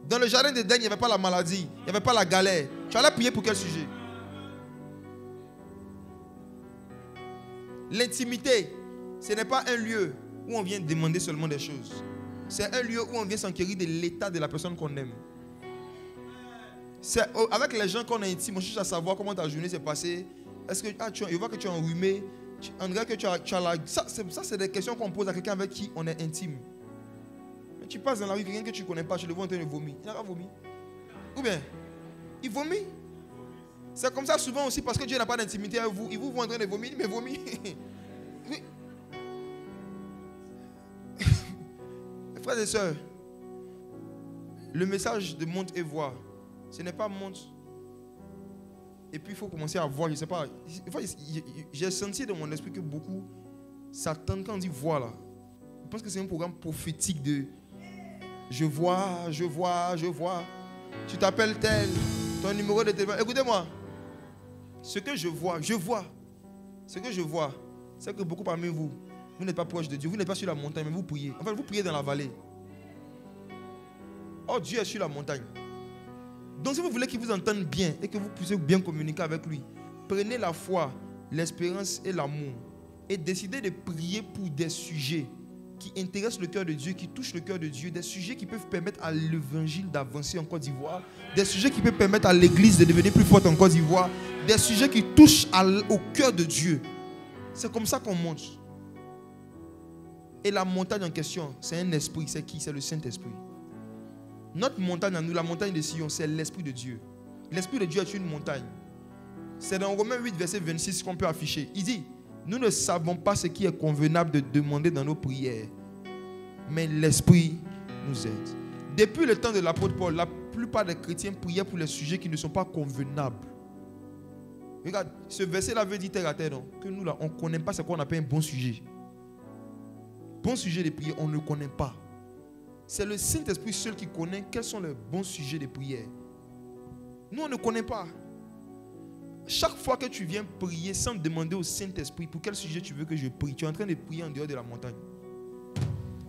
Dans le jardin d'Éden, il n'y avait pas la maladie, il n'y avait pas la galère. Tu allais prier pour quel sujet? L'intimité, ce n'est pas un lieu où on vient demander seulement des choses. C'est un lieu où on vient s'enquérir de l'état de la personne qu'on aime. C'est avec les gens qu'on est intime, on cherche à savoir comment ta journée s'est passée. Est-ce que je vois que tu es enrhumé, On dirait que tu as la... Ça, c'est des questions qu'on pose à quelqu'un avec qui on est intime. Mais tu passes dans la rue, quelqu'un que tu ne connais pas, tu le vois en train de vomir. Il n'a pas vomi. Ou bien, il vomit. C'est comme ça souvent aussi parce que Dieu n'a pas d'intimité avec vous. Il vous voit en train de vomir, mais vomit. Oui. Frères et sœurs, le message de monte et voir, ce n'est pas monte. Et puis il faut commencer à voir, je ne sais pas. J'ai senti dans mon esprit que beaucoup s'attendent quand on dit voir là. Je pense que c'est un programme prophétique de je vois, je vois, je vois. Tu t'appelles tel, ton numéro de téléphone. Écoutez-moi. Ce que je vois, ce que je vois, c'est que beaucoup parmi vous, vous n'êtes pas proche de Dieu, vous n'êtes pas sur la montagne, mais vous priez. En fait, vous priez dans la vallée. Oh, Dieu est sur la montagne. Donc, si vous voulez qu'il vous entende bien et que vous puissiez bien communiquer avec lui, prenez la foi, l'espérance et l'amour et décidez de prier pour des sujets qui intéressent le cœur de Dieu, qui touchent le cœur de Dieu, des sujets qui peuvent permettre à l'évangile d'avancer en Côte d'Ivoire, des sujets qui peuvent permettre à l'église de devenir plus forte en Côte d'Ivoire, des sujets qui touchent au cœur de Dieu. C'est comme ça qu'on monte. Et la montagne en question, c'est un esprit. C'est qui? C'est le Saint-Esprit. Notre montagne à nous, la montagne de Sion, c'est l'Esprit de Dieu. L'Esprit de Dieu est une montagne. C'est dans Romains 8, verset 26 qu'on peut afficher. Il dit, nous ne savons pas ce qui est convenable de demander dans nos prières, mais l'Esprit nous aide. Depuis le temps de l'apôtre Paul, la plupart des chrétiens priaient pour les sujets qui ne sont pas convenables. Regarde, ce verset-là veut dire terre à terre, non? Que nous, là, on ne connaît pas ce qu'on appelle un bon sujet. Bon sujet de prière, on ne connaît pas. C'est le Saint-Esprit seul qui connaît quels sont les bons sujets de prière. Nous, on ne connaît pas. Chaque fois que tu viens prier sans demander au Saint-Esprit pour quel sujet tu veux que je prie, tu es en train de prier en dehors de la montagne.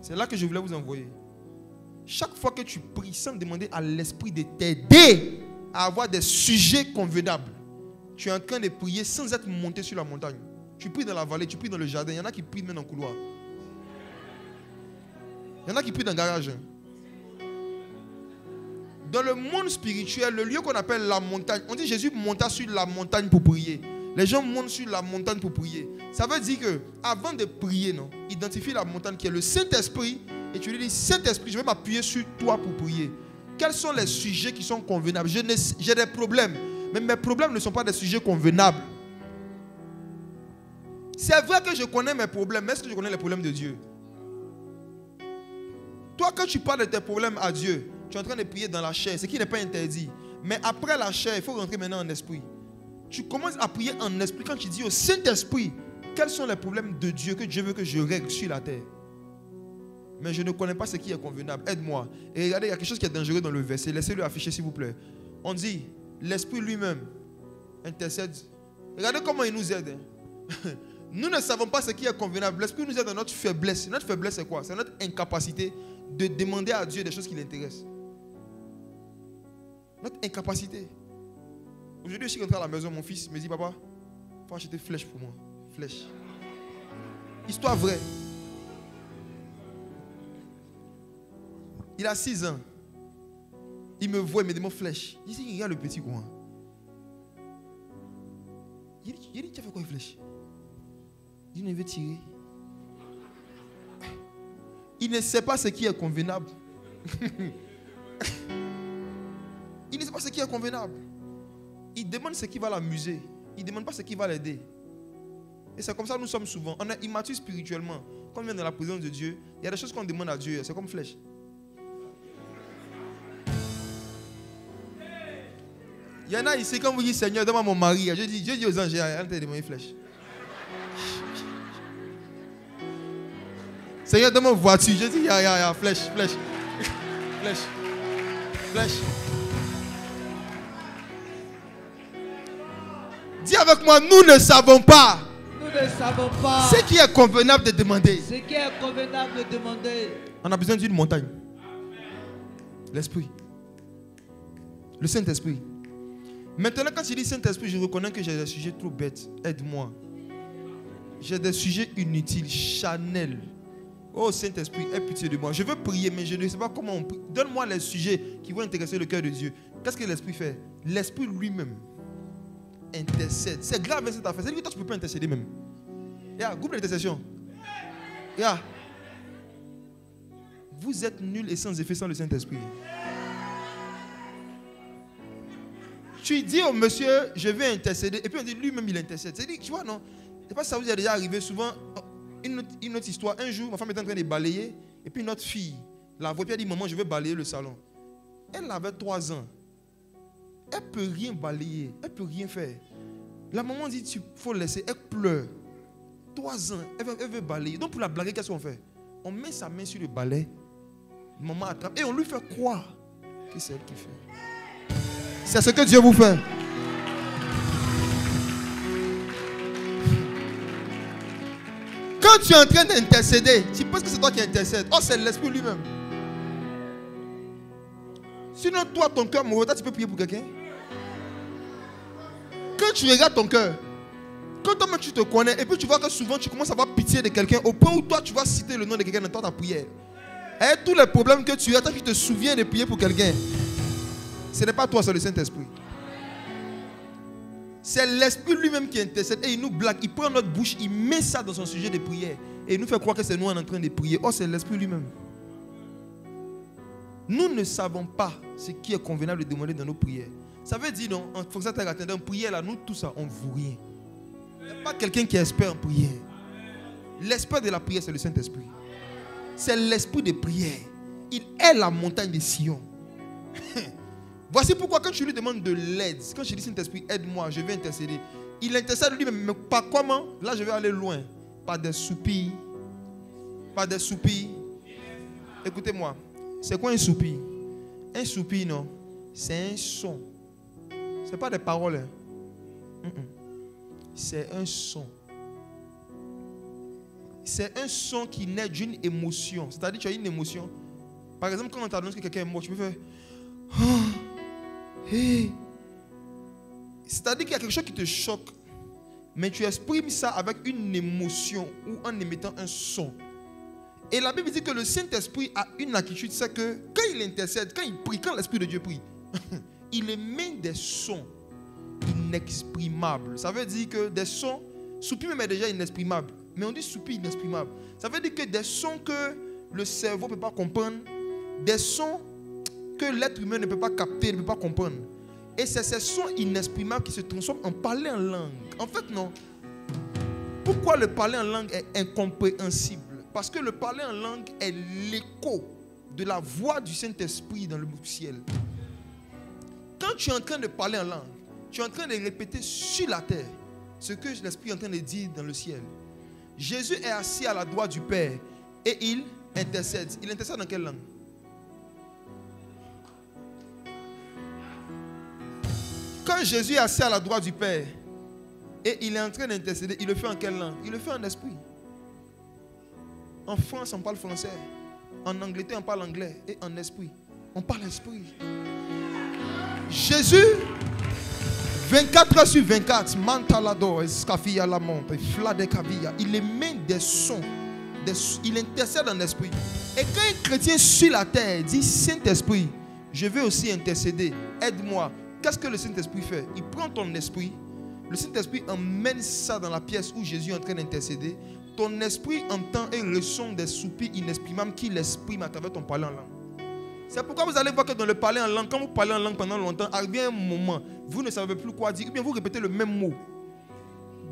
C'est là que je voulais vous envoyer. Chaque fois que tu pries sans demander à l'Esprit de t'aider à avoir des sujets convenables, tu es en train de prier sans être monté sur la montagne. Tu pries dans la vallée, tu pries dans le jardin. Il y en a qui prient même dans le couloir. Il y en a qui prient dans le garage. Dans le monde spirituel, le lieu qu'on appelle la montagne, on dit Jésus monta sur la montagne pour prier. Les gens montent sur la montagne pour prier. Ça veut dire que avant de prier, non, identifie la montagne qui est le Saint-Esprit et tu lui dis Saint-Esprit, je vais m'appuyer sur toi pour prier. Quels sont les sujets qui sont convenables? J'ai des problèmes, mais mes problèmes ne sont pas des sujets convenables. C'est vrai que je connais mes problèmes, mais est-ce que je connais les problèmes de Dieu? Toi, quand tu parles de tes problèmes à Dieu, tu es en train de prier dans la chair, ce qui n'est pas interdit. Mais après la chair, il faut rentrer maintenant en esprit. Tu commences à prier en esprit quand tu dis au Saint-Esprit, quels sont les problèmes de Dieu que Dieu veut que je règle sur la terre. Mais je ne connais pas ce qui est convenable. Aide-moi. Et regardez, il y a quelque chose qui est dangereux dans le verset. Laissez-le afficher, s'il vous plaît. On dit, l'Esprit lui-même intercède. Regardez comment il nous aide. Nous ne savons pas ce qui est convenable. L'Esprit nous aide dans notre faiblesse. Notre faiblesse, c'est quoi? C'est notre incapacité de demander à Dieu des choses qui l'intéressent. Notre incapacité. Aujourd'hui, je suis rentré à la maison, mon fils me dit, papa, il faut acheter flèche pour moi. Flèche. Histoire vraie. Il a 6 ans. Il me voit, il me demande flèche. Il dit, regarde le petit coin. Il dit, tu as fait quoi une flèche? Il dit, il veut tirer. Il ne sait pas ce qui est convenable. Il ne sait pas ce qui est convenable. Il demande ce qui va l'amuser. Il ne demande pas ce qui va l'aider. Et c'est comme ça que nous sommes souvent. On est immature spirituellement. Quand on vient dans la présence de Dieu, il y a des choses qu'on demande à Dieu. C'est comme flèche. Il y en a ici, quand vous dites Seigneur, donne-moi mon mari. Je dis aux anges, arrête de demander flèche. Seigneur, donne-moi une voiture. Je dis, flèche, flèche. Flèche. Flèche. Dis avec moi, nous ne savons pas. Nous ne savons pas. Ce qui est convenable de demander. Ce qui est convenable de demander. On a besoin d'une montagne. L'Esprit. Le Saint-Esprit. Maintenant, quand je dis Saint-Esprit, je reconnais que j'ai des sujets trop bêtes. Aide-moi. J'ai des sujets inutiles, charnels. Oh Saint-Esprit, aie pitié de moi. Je veux prier, mais je ne sais pas comment on prie. Donne-moi les sujets qui vont intéresser le cœur de Dieu. Qu'est-ce que l'Esprit fait? L'Esprit lui-même intercède. C'est grave cette affaire. C'est-à-dire que toi, tu ne peux pas intercéder même. Groupe d'intercession. Vous êtes nuls et sans effet sans le Saint-Esprit. Tu dis au monsieur, je vais intercéder. Et puis on dit, lui-même, il intercède. C'est-à-dire, tu vois, non? C'est pas ça vous est déjà arrivé souvent. Une autre histoire. Un jour, ma femme était en train de balayer. Et puis notre fille, la voix, puis elle dit, maman, je vais balayer le salon. Elle avait 3 ans. Elle ne peut rien balayer. Elle ne peut rien faire. La maman dit, il faut laisser. Elle pleure. 3 ans. Elle veut balayer. Donc pour la blaguer, qu'est-ce qu'on fait? On met sa main sur le balai. Maman attrape. Et on lui fait croire que c'est elle qui fait. C'est ce que Dieu vous fait. Quand tu es en train d'intercéder, tu penses que c'est toi qui intercèdes. Oh, c'est l'Esprit lui-même. Sinon, toi, ton cœur mauvais, tu peux prier pour quelqu'un. Quand tu regardes ton cœur, quand toi-même tu te connais, et puis tu vois que souvent tu commences à avoir pitié de quelqu'un, au point où toi tu vas citer le nom de quelqu'un dans ta prière. Et tous les problèmes que tu as, toi tu te souviens de prier pour quelqu'un. Ce n'est pas toi, c'est le Saint-Esprit. C'est l'Esprit lui-même qui intercède et il nous blague. Il prend notre bouche, il met ça dans son sujet de prière. Et il nous fait croire que c'est nous en train de prier. Oh, c'est l'Esprit lui-même. Nous ne savons pas ce qui est convenable de demander dans nos prières. Ça veut dire, non, en fonction de la prière, là, nous, tout ça, on ne vaut rien. Il n'y a pas quelqu'un qui est expert en prière. L'expert de la prière, c'est le Saint-Esprit. C'est l'esprit de prière. Il est la montagne de Sion. Voici pourquoi quand tu lui demandes de l'aide, quand je dis Saint-Esprit, aide-moi, je vais intercéder. Il intercède lui-même, mais par comment? Là, je vais aller loin. Par des soupirs. Par des soupirs. Écoutez-moi. C'est quoi un soupir? Un soupir, non? C'est un son. Ce n'est pas des paroles. Hein? C'est un son. C'est un son qui naît d'une émotion. C'est-à-dire que tu as une émotion. Par exemple, quand on t'annonce que quelqu'un est mort, tu peux faire... Oh, hey. C'est-à-dire qu'il y a quelque chose qui te choque. Mais tu exprimes ça avec une émotion ou en émettant un son. Et la Bible dit que le Saint-Esprit a une attitude, c'est que quand il intercède, quand il prie, quand l'Esprit de Dieu prie, il émet des sons inexprimables. Ça veut dire que des sons, soupir même est déjà inexprimable. Mais on dit soupir inexprimable. Ça veut dire que des sons que le cerveau ne peut pas comprendre, des sons que l'être humain ne peut pas capter, ne peut pas comprendre. Et c'est ces sons inexprimables qui se transforment en parler en langue. En fait, non. Pourquoi le parler en langue est incompréhensible? Parce que le parler en langue est l'écho de la voix du Saint-Esprit dans le ciel. Quand tu es en train de parler en langue, tu es en train de répéter sur la terre ce que l'Esprit est en train de dire dans le ciel. Jésus est assis à la droite du Père et il intercède. Il intercède dans quelle langue? Quand Jésus est assis à la droite du Père et il est en train d'intercéder, il le fait en quelle langue? Il le fait en esprit. En France, on parle français. En Angleterre, on parle anglais. Et en esprit, on parle esprit. Jésus, 24 heures sur 24, Mantalado, Escafia la monte, Fladekavia, il émet des sons. Il intercède en esprit. Et quand un chrétien sur la terre dit Saint-Esprit, je veux aussi intercéder, aide-moi. Qu'est-ce que le Saint-Esprit fait? Il prend ton esprit. Le Saint-Esprit emmène ça dans la pièce où Jésus est en train d'intercéder. Ton esprit entend et ressent des soupirs inexprimables qu'il exprime à travers ton parler en langue. C'est pourquoi vous allez voir que dans le parler en langue, quand vous parlez en langue pendant longtemps, arrive un moment, vous ne savez plus quoi dire, ou bien vous répétez le même mot.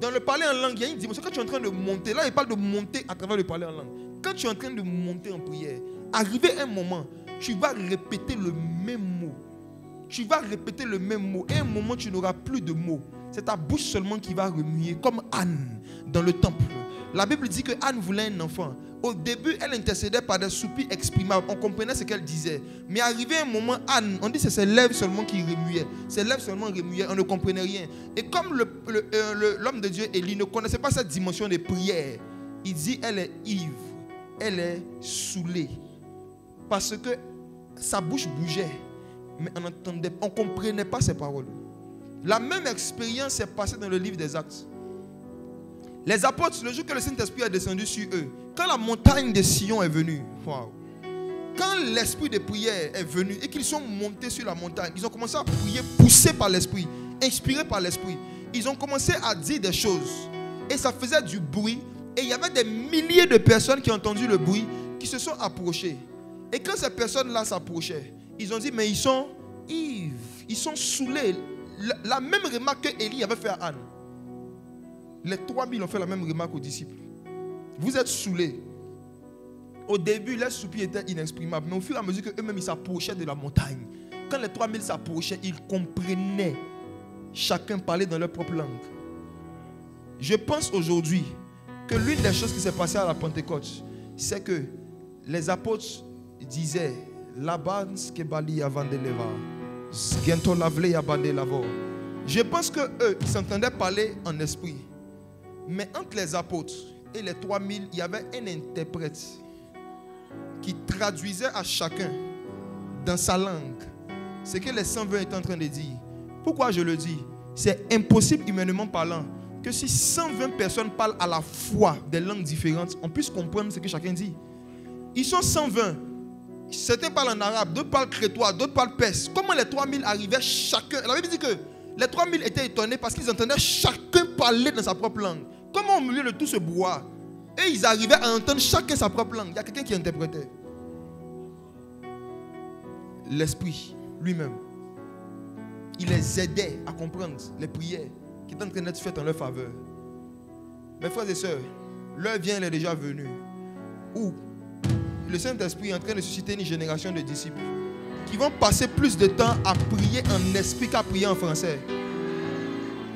Dans le parler en langue, il y a une dimension. Quand tu es en train de monter, là il parle de monter à travers le parler en langue. Quand tu es en train de monter en prière, arrivé un moment, tu vas répéter le même mot. Tu vas répéter le même mot. Et à un moment, tu n'auras plus de mots. C'est ta bouche seulement qui va remuer, comme Anne dans le temple. La Bible dit que Anne voulait un enfant. Au début, elle intercédait par des soupirs exprimables. On comprenait ce qu'elle disait. Mais arrivé un moment, Anne, on dit que c'est ses lèvres seulement qui remuaient. Ses lèvres seulement remuaient. On ne comprenait rien. Et comme l'homme de Dieu, Élie, ne connaissait pas cette dimension de prière, il dit elle est ivre. Elle est saoulée. Parce que sa bouche bougeait. Mais on ne comprenait pas ses paroles. La même expérience s'est passée dans le livre des Actes. Les apôtres, le jour que le Saint-Esprit est descendu sur eux, quand la montagne de Sion est venue, wow, quand l'esprit de prière est venu et qu'ils sont montés sur la montagne, ils ont commencé à prier, poussés par l'esprit, inspirés par l'esprit. Ils ont commencé à dire des choses et ça faisait du bruit. Et il y avait des milliers de personnes qui ont entendu le bruit, qui se sont approchées. Et quand ces personnes-là s'approchaient, ils ont dit, mais ils sont ivres, ils sont saoulés. La même remarque que Élie avait fait à Anne. Les 3000 ont fait la même remarque aux disciples. Vous êtes saoulés. Au début, les soupirs étaient inexprimables. Mais au fur et à mesure qu'eux-mêmes ils s'approchaient de la montagne, quand les 3000 s'approchaient, ils comprenaient. Chacun parlait dans leur propre langue. Je pense aujourd'hui que l'une des choses qui s'est passée à la Pentecôte, c'est que les apôtres disaient je pense qu'eux, ils s'entendaient parler en esprit. Mais entre les apôtres et les 3000, il y avait un interprète qui traduisait à chacun dans sa langue ce que les 120 étaient en train de dire. Pourquoi je le dis? C'est impossible humainement parlant que si 120 personnes parlent à la fois des langues différentes, on puisse comprendre ce que chacun dit. Ils sont 120. Certains parlent en arabe, d'autres parlent crétois, d'autres parlent perse. Comment les 3000 arrivaient chacun? La Bible dit que les 3000 étaient étonnés parce qu'ils entendaient chacun parler dans sa propre langue. Comment au milieu de tout ce brouhaha, et ils arrivaient à entendre chacun sa propre langue? Il y a quelqu'un qui interprétait. L'Esprit lui-même, il les aidait à comprendre les prières qui étaient en train d'être faites en leur faveur. Mes frères et sœurs, l'heure vient, elle est déjà venue, où le Saint-Esprit est en train de susciter une génération de disciples qui vont passer plus de temps à prier en esprit qu'à prier en français.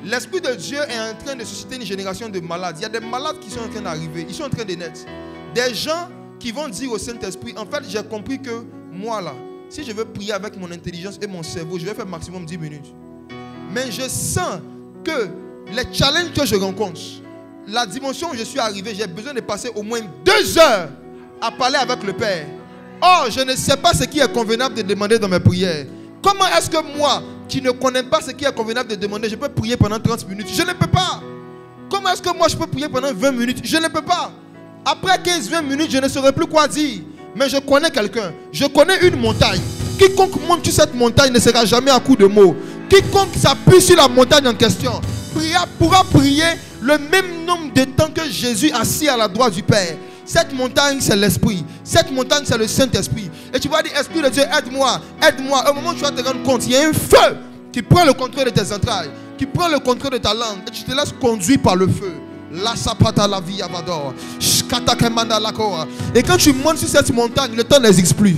L'Esprit de Dieu est en train de susciter une génération de malades. Il y a des malades qui sont en train d'arriver, ils sont en train de naître. Des gens qui vont dire au Saint-Esprit, en fait, j'ai compris que moi là, si je veux prier avec mon intelligence et mon cerveau, je vais faire maximum 10 minutes. Mais je sens que les challenges que je rencontre, la dimension où je suis arrivé, j'ai besoin de passer au moins 2 heures à parler avec le Père. Or, je ne sais pas ce qui est convenable de demander dans mes prières. Comment est-ce que moi, qui ne connais pas ce qui est convenable de demander, je peux prier pendant 30 minutes? Je ne peux pas. Comment est-ce que moi, je peux prier pendant 20 minutes? Je ne peux pas. Après 15-20 minutes, je ne saurais plus quoi dire. Mais je connais quelqu'un. Je connais une montagne. Quiconque monte sur cette montagne ne sera jamais à coup de mots. Quiconque s'appuie sur la montagne en question pourra prier le même nombre de temps que Jésus assis à la droite du Père. Cette montagne, c'est l'Esprit. Cette montagne, c'est le Saint-Esprit. Et tu vas dire, Esprit de Dieu, aide-moi, aide-moi. Au moment où tu vas te rendre compte, il y a un feu qui prend le contrôle de tes entrailles, qui prend le contrôle de ta langue. Et tu te laisses conduire par le feu. La sapata la vie avador. Et quand tu montes sur cette montagne, le temps n'existe plus.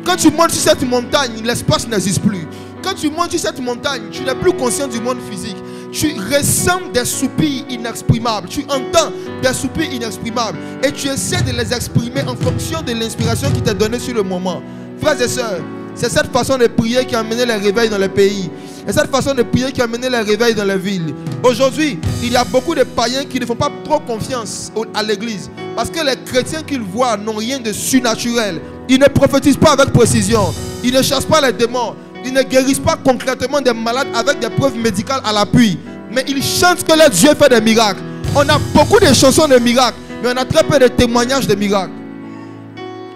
Quand tu montes sur cette montagne, l'espace n'existe plus. Quand tu montes sur cette montagne, tu n'es plus conscient du monde physique. Tu ressens des soupirs inexprimables. Tu entends des soupirs inexprimables. Et tu essaies de les exprimer en fonction de l'inspiration qui t'est donnée sur le moment. Frères et sœurs, c'est cette façon de prier qui a amené les réveils dans les pays. C'est cette façon de prier qui a amené les réveils dans les villes. Aujourd'hui, il y a beaucoup de païens qui ne font pas trop confiance à l'église. Parce que les chrétiens qu'ils voient n'ont rien de surnaturel. Ils ne prophétisent pas avec précision. Ils ne chassent pas les démons. Ils ne guérissent pas concrètement des malades avec des preuves médicales à l'appui. Mais ils chantent que leur Dieu fait des miracles. On a beaucoup de chansons de miracles, mais on a très peu de témoignages de miracles.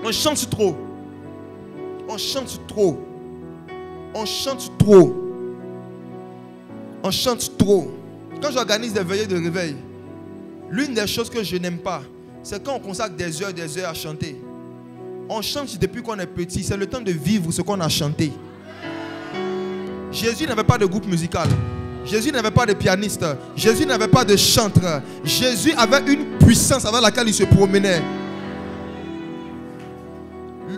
On chante trop. On chante trop. On chante trop. On chante trop. Quand j'organise des veillées de réveil, l'une des choses que je n'aime pas, c'est quand on consacre des heures à chanter. On chante depuis qu'on est petit. C'est le temps de vivre ce qu'on a chanté. Jésus n'avait pas de groupe musical. Jésus n'avait pas de pianiste. Jésus n'avait pas de chanteur. Jésus avait une puissance avec laquelle il se promenait.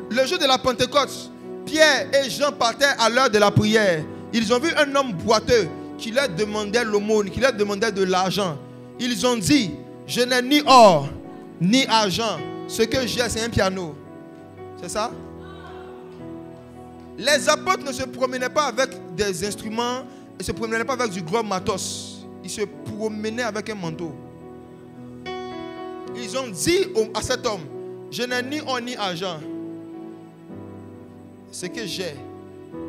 Le jour de la Pentecôte, Pierre et Jean partaient à l'heure de la prière. Ils ont vu un homme boiteux qui leur demandait l'aumône, qui leur demandait de l'argent. Ils ont dit, je n'ai ni or, ni argent. Ce que j'ai, c'est un piano. C'est ça? Les apôtres ne se promenaient pas avec des instruments, ils ne se promenaient pas avec du gros matos. Ils se promenaient avec un manteau. Ils ont dit à cet homme, je n'ai ni or ni argent. Ce que j'ai,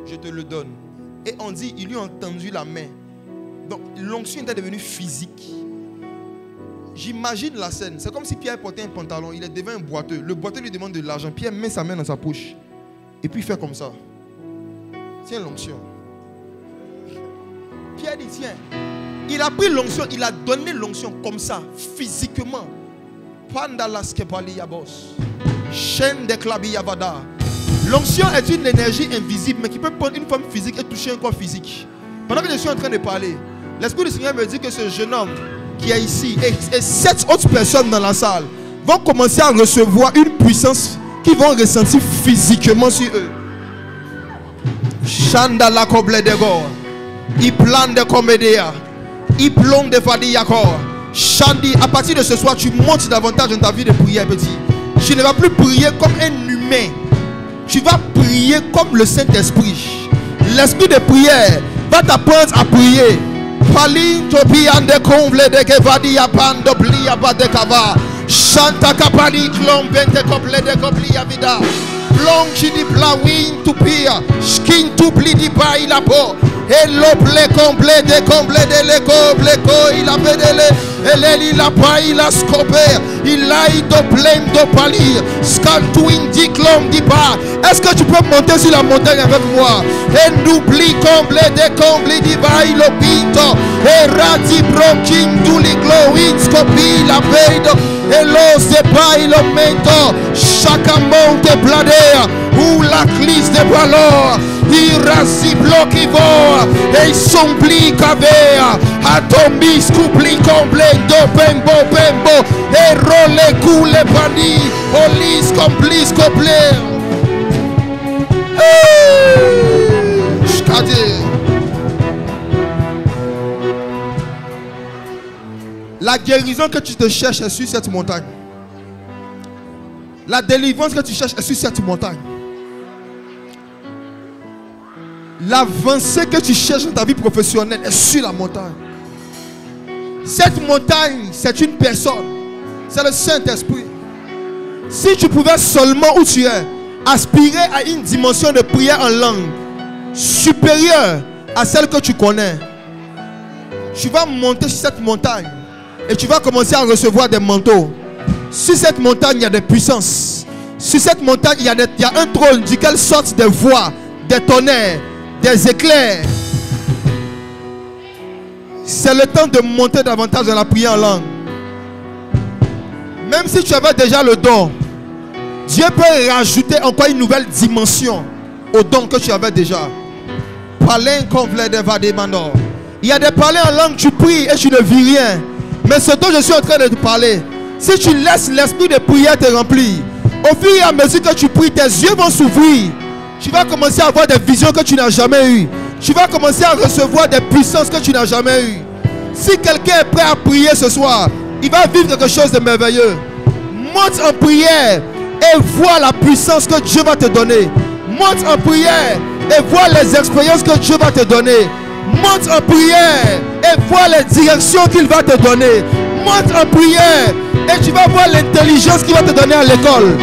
je te le donne. Et on dit, ils lui ont tendu la main. Donc l'onction était devenue physique. J'imagine la scène. C'est comme si Pierre portait un pantalon, il est devenu un boiteux. Le boiteux lui demande de l'argent. Pierre met sa main dans sa poche. Et puis il fait comme ça. Tiens l'onction. Pierre dit tiens. Il a pris l'onction, il a donné l'onction comme ça, physiquement. L'onction est une énergie invisible, mais qui peut prendre une forme physique et toucher un corps physique. Pendant que je suis en train de parler, l'Esprit du Seigneur me dit que ce jeune homme qui est ici et 7 autres personnes dans la salle vont commencer à recevoir une puissance qu'ils vont ressentir physiquement sur eux. Chanda la coble de gore. Il plane de comédia. Il plombe de fadiyakor. Chandi, à partir de ce soir, tu montes davantage dans ta vie de prière, petit. Tu ne vas plus prier comme un humain. Tu vas prier comme le Saint-Esprit. L'esprit de prière va t'apprendre à prier. Palin topian de comble de kevadia pando plia ba de kava. Chanta kapali klom vente koble de koplia vida. Plong chidi plawin tupia. Skin tupli di ba il a po. Hello ple comble de le coble ko il a bedele. Il a pas il a scopé. Il a ido blame do palir. Scan twin di klom di ba. Est-ce que tu peux monter sur la montagne avec moi? Et n'oublie comble di ba il pinto. Et rati broking du li glowing scopi la peido. Et l'os de ba il mento. Chaque monte bladea. Ou la clisse de valor. Il rasi bloqui voa. Et sompli cavea. Atomis coupli complendo. Pembo pembo. Et role coule pani. Olis complice complet. La guérison que tu te cherches est sur cette montagne. La délivrance que tu cherches est sur cette montagne. L'avancée que tu cherches dans ta vie professionnelle est sur la montagne. Cette montagne, c'est une personne. C'est le Saint-Esprit. Si tu pouvais seulement où tu es aspirer à une dimension de prière en langue supérieure à celle que tu connais, tu vas monter sur cette montagne et tu vas commencer à recevoir des manteaux. Sur cette montagne, il y a des puissances. Sur cette montagne, il y a un trône duquel sortent des voix, des tonnerres, des éclairs. C'est le temps de monter davantage dans la prière en langue. Même si tu avais déjà le don, Dieu peut rajouter encore une nouvelle dimension au don que tu avais déjà. Il y a des parler en langue, tu pries et tu ne vis rien. Mais ce dont je suis en train de te parler, si tu laisses l'esprit de prière te remplir, au fur et à mesure que tu pries, tes yeux vont s'ouvrir. Tu vas commencer à avoir des visions que tu n'as jamais eues. Tu vas commencer à recevoir des puissances que tu n'as jamais eues. Si quelqu'un est prêt à prier ce soir, il va vivre quelque chose de merveilleux. Monte en prière et vois la puissance que Dieu va te donner. Monte en prière et vois les expériences que Dieu va te donner. Monte en prière et vois les directions qu'il va te donner. Monte en prière et tu vas voir l'intelligence qu'il va te donner à l'école.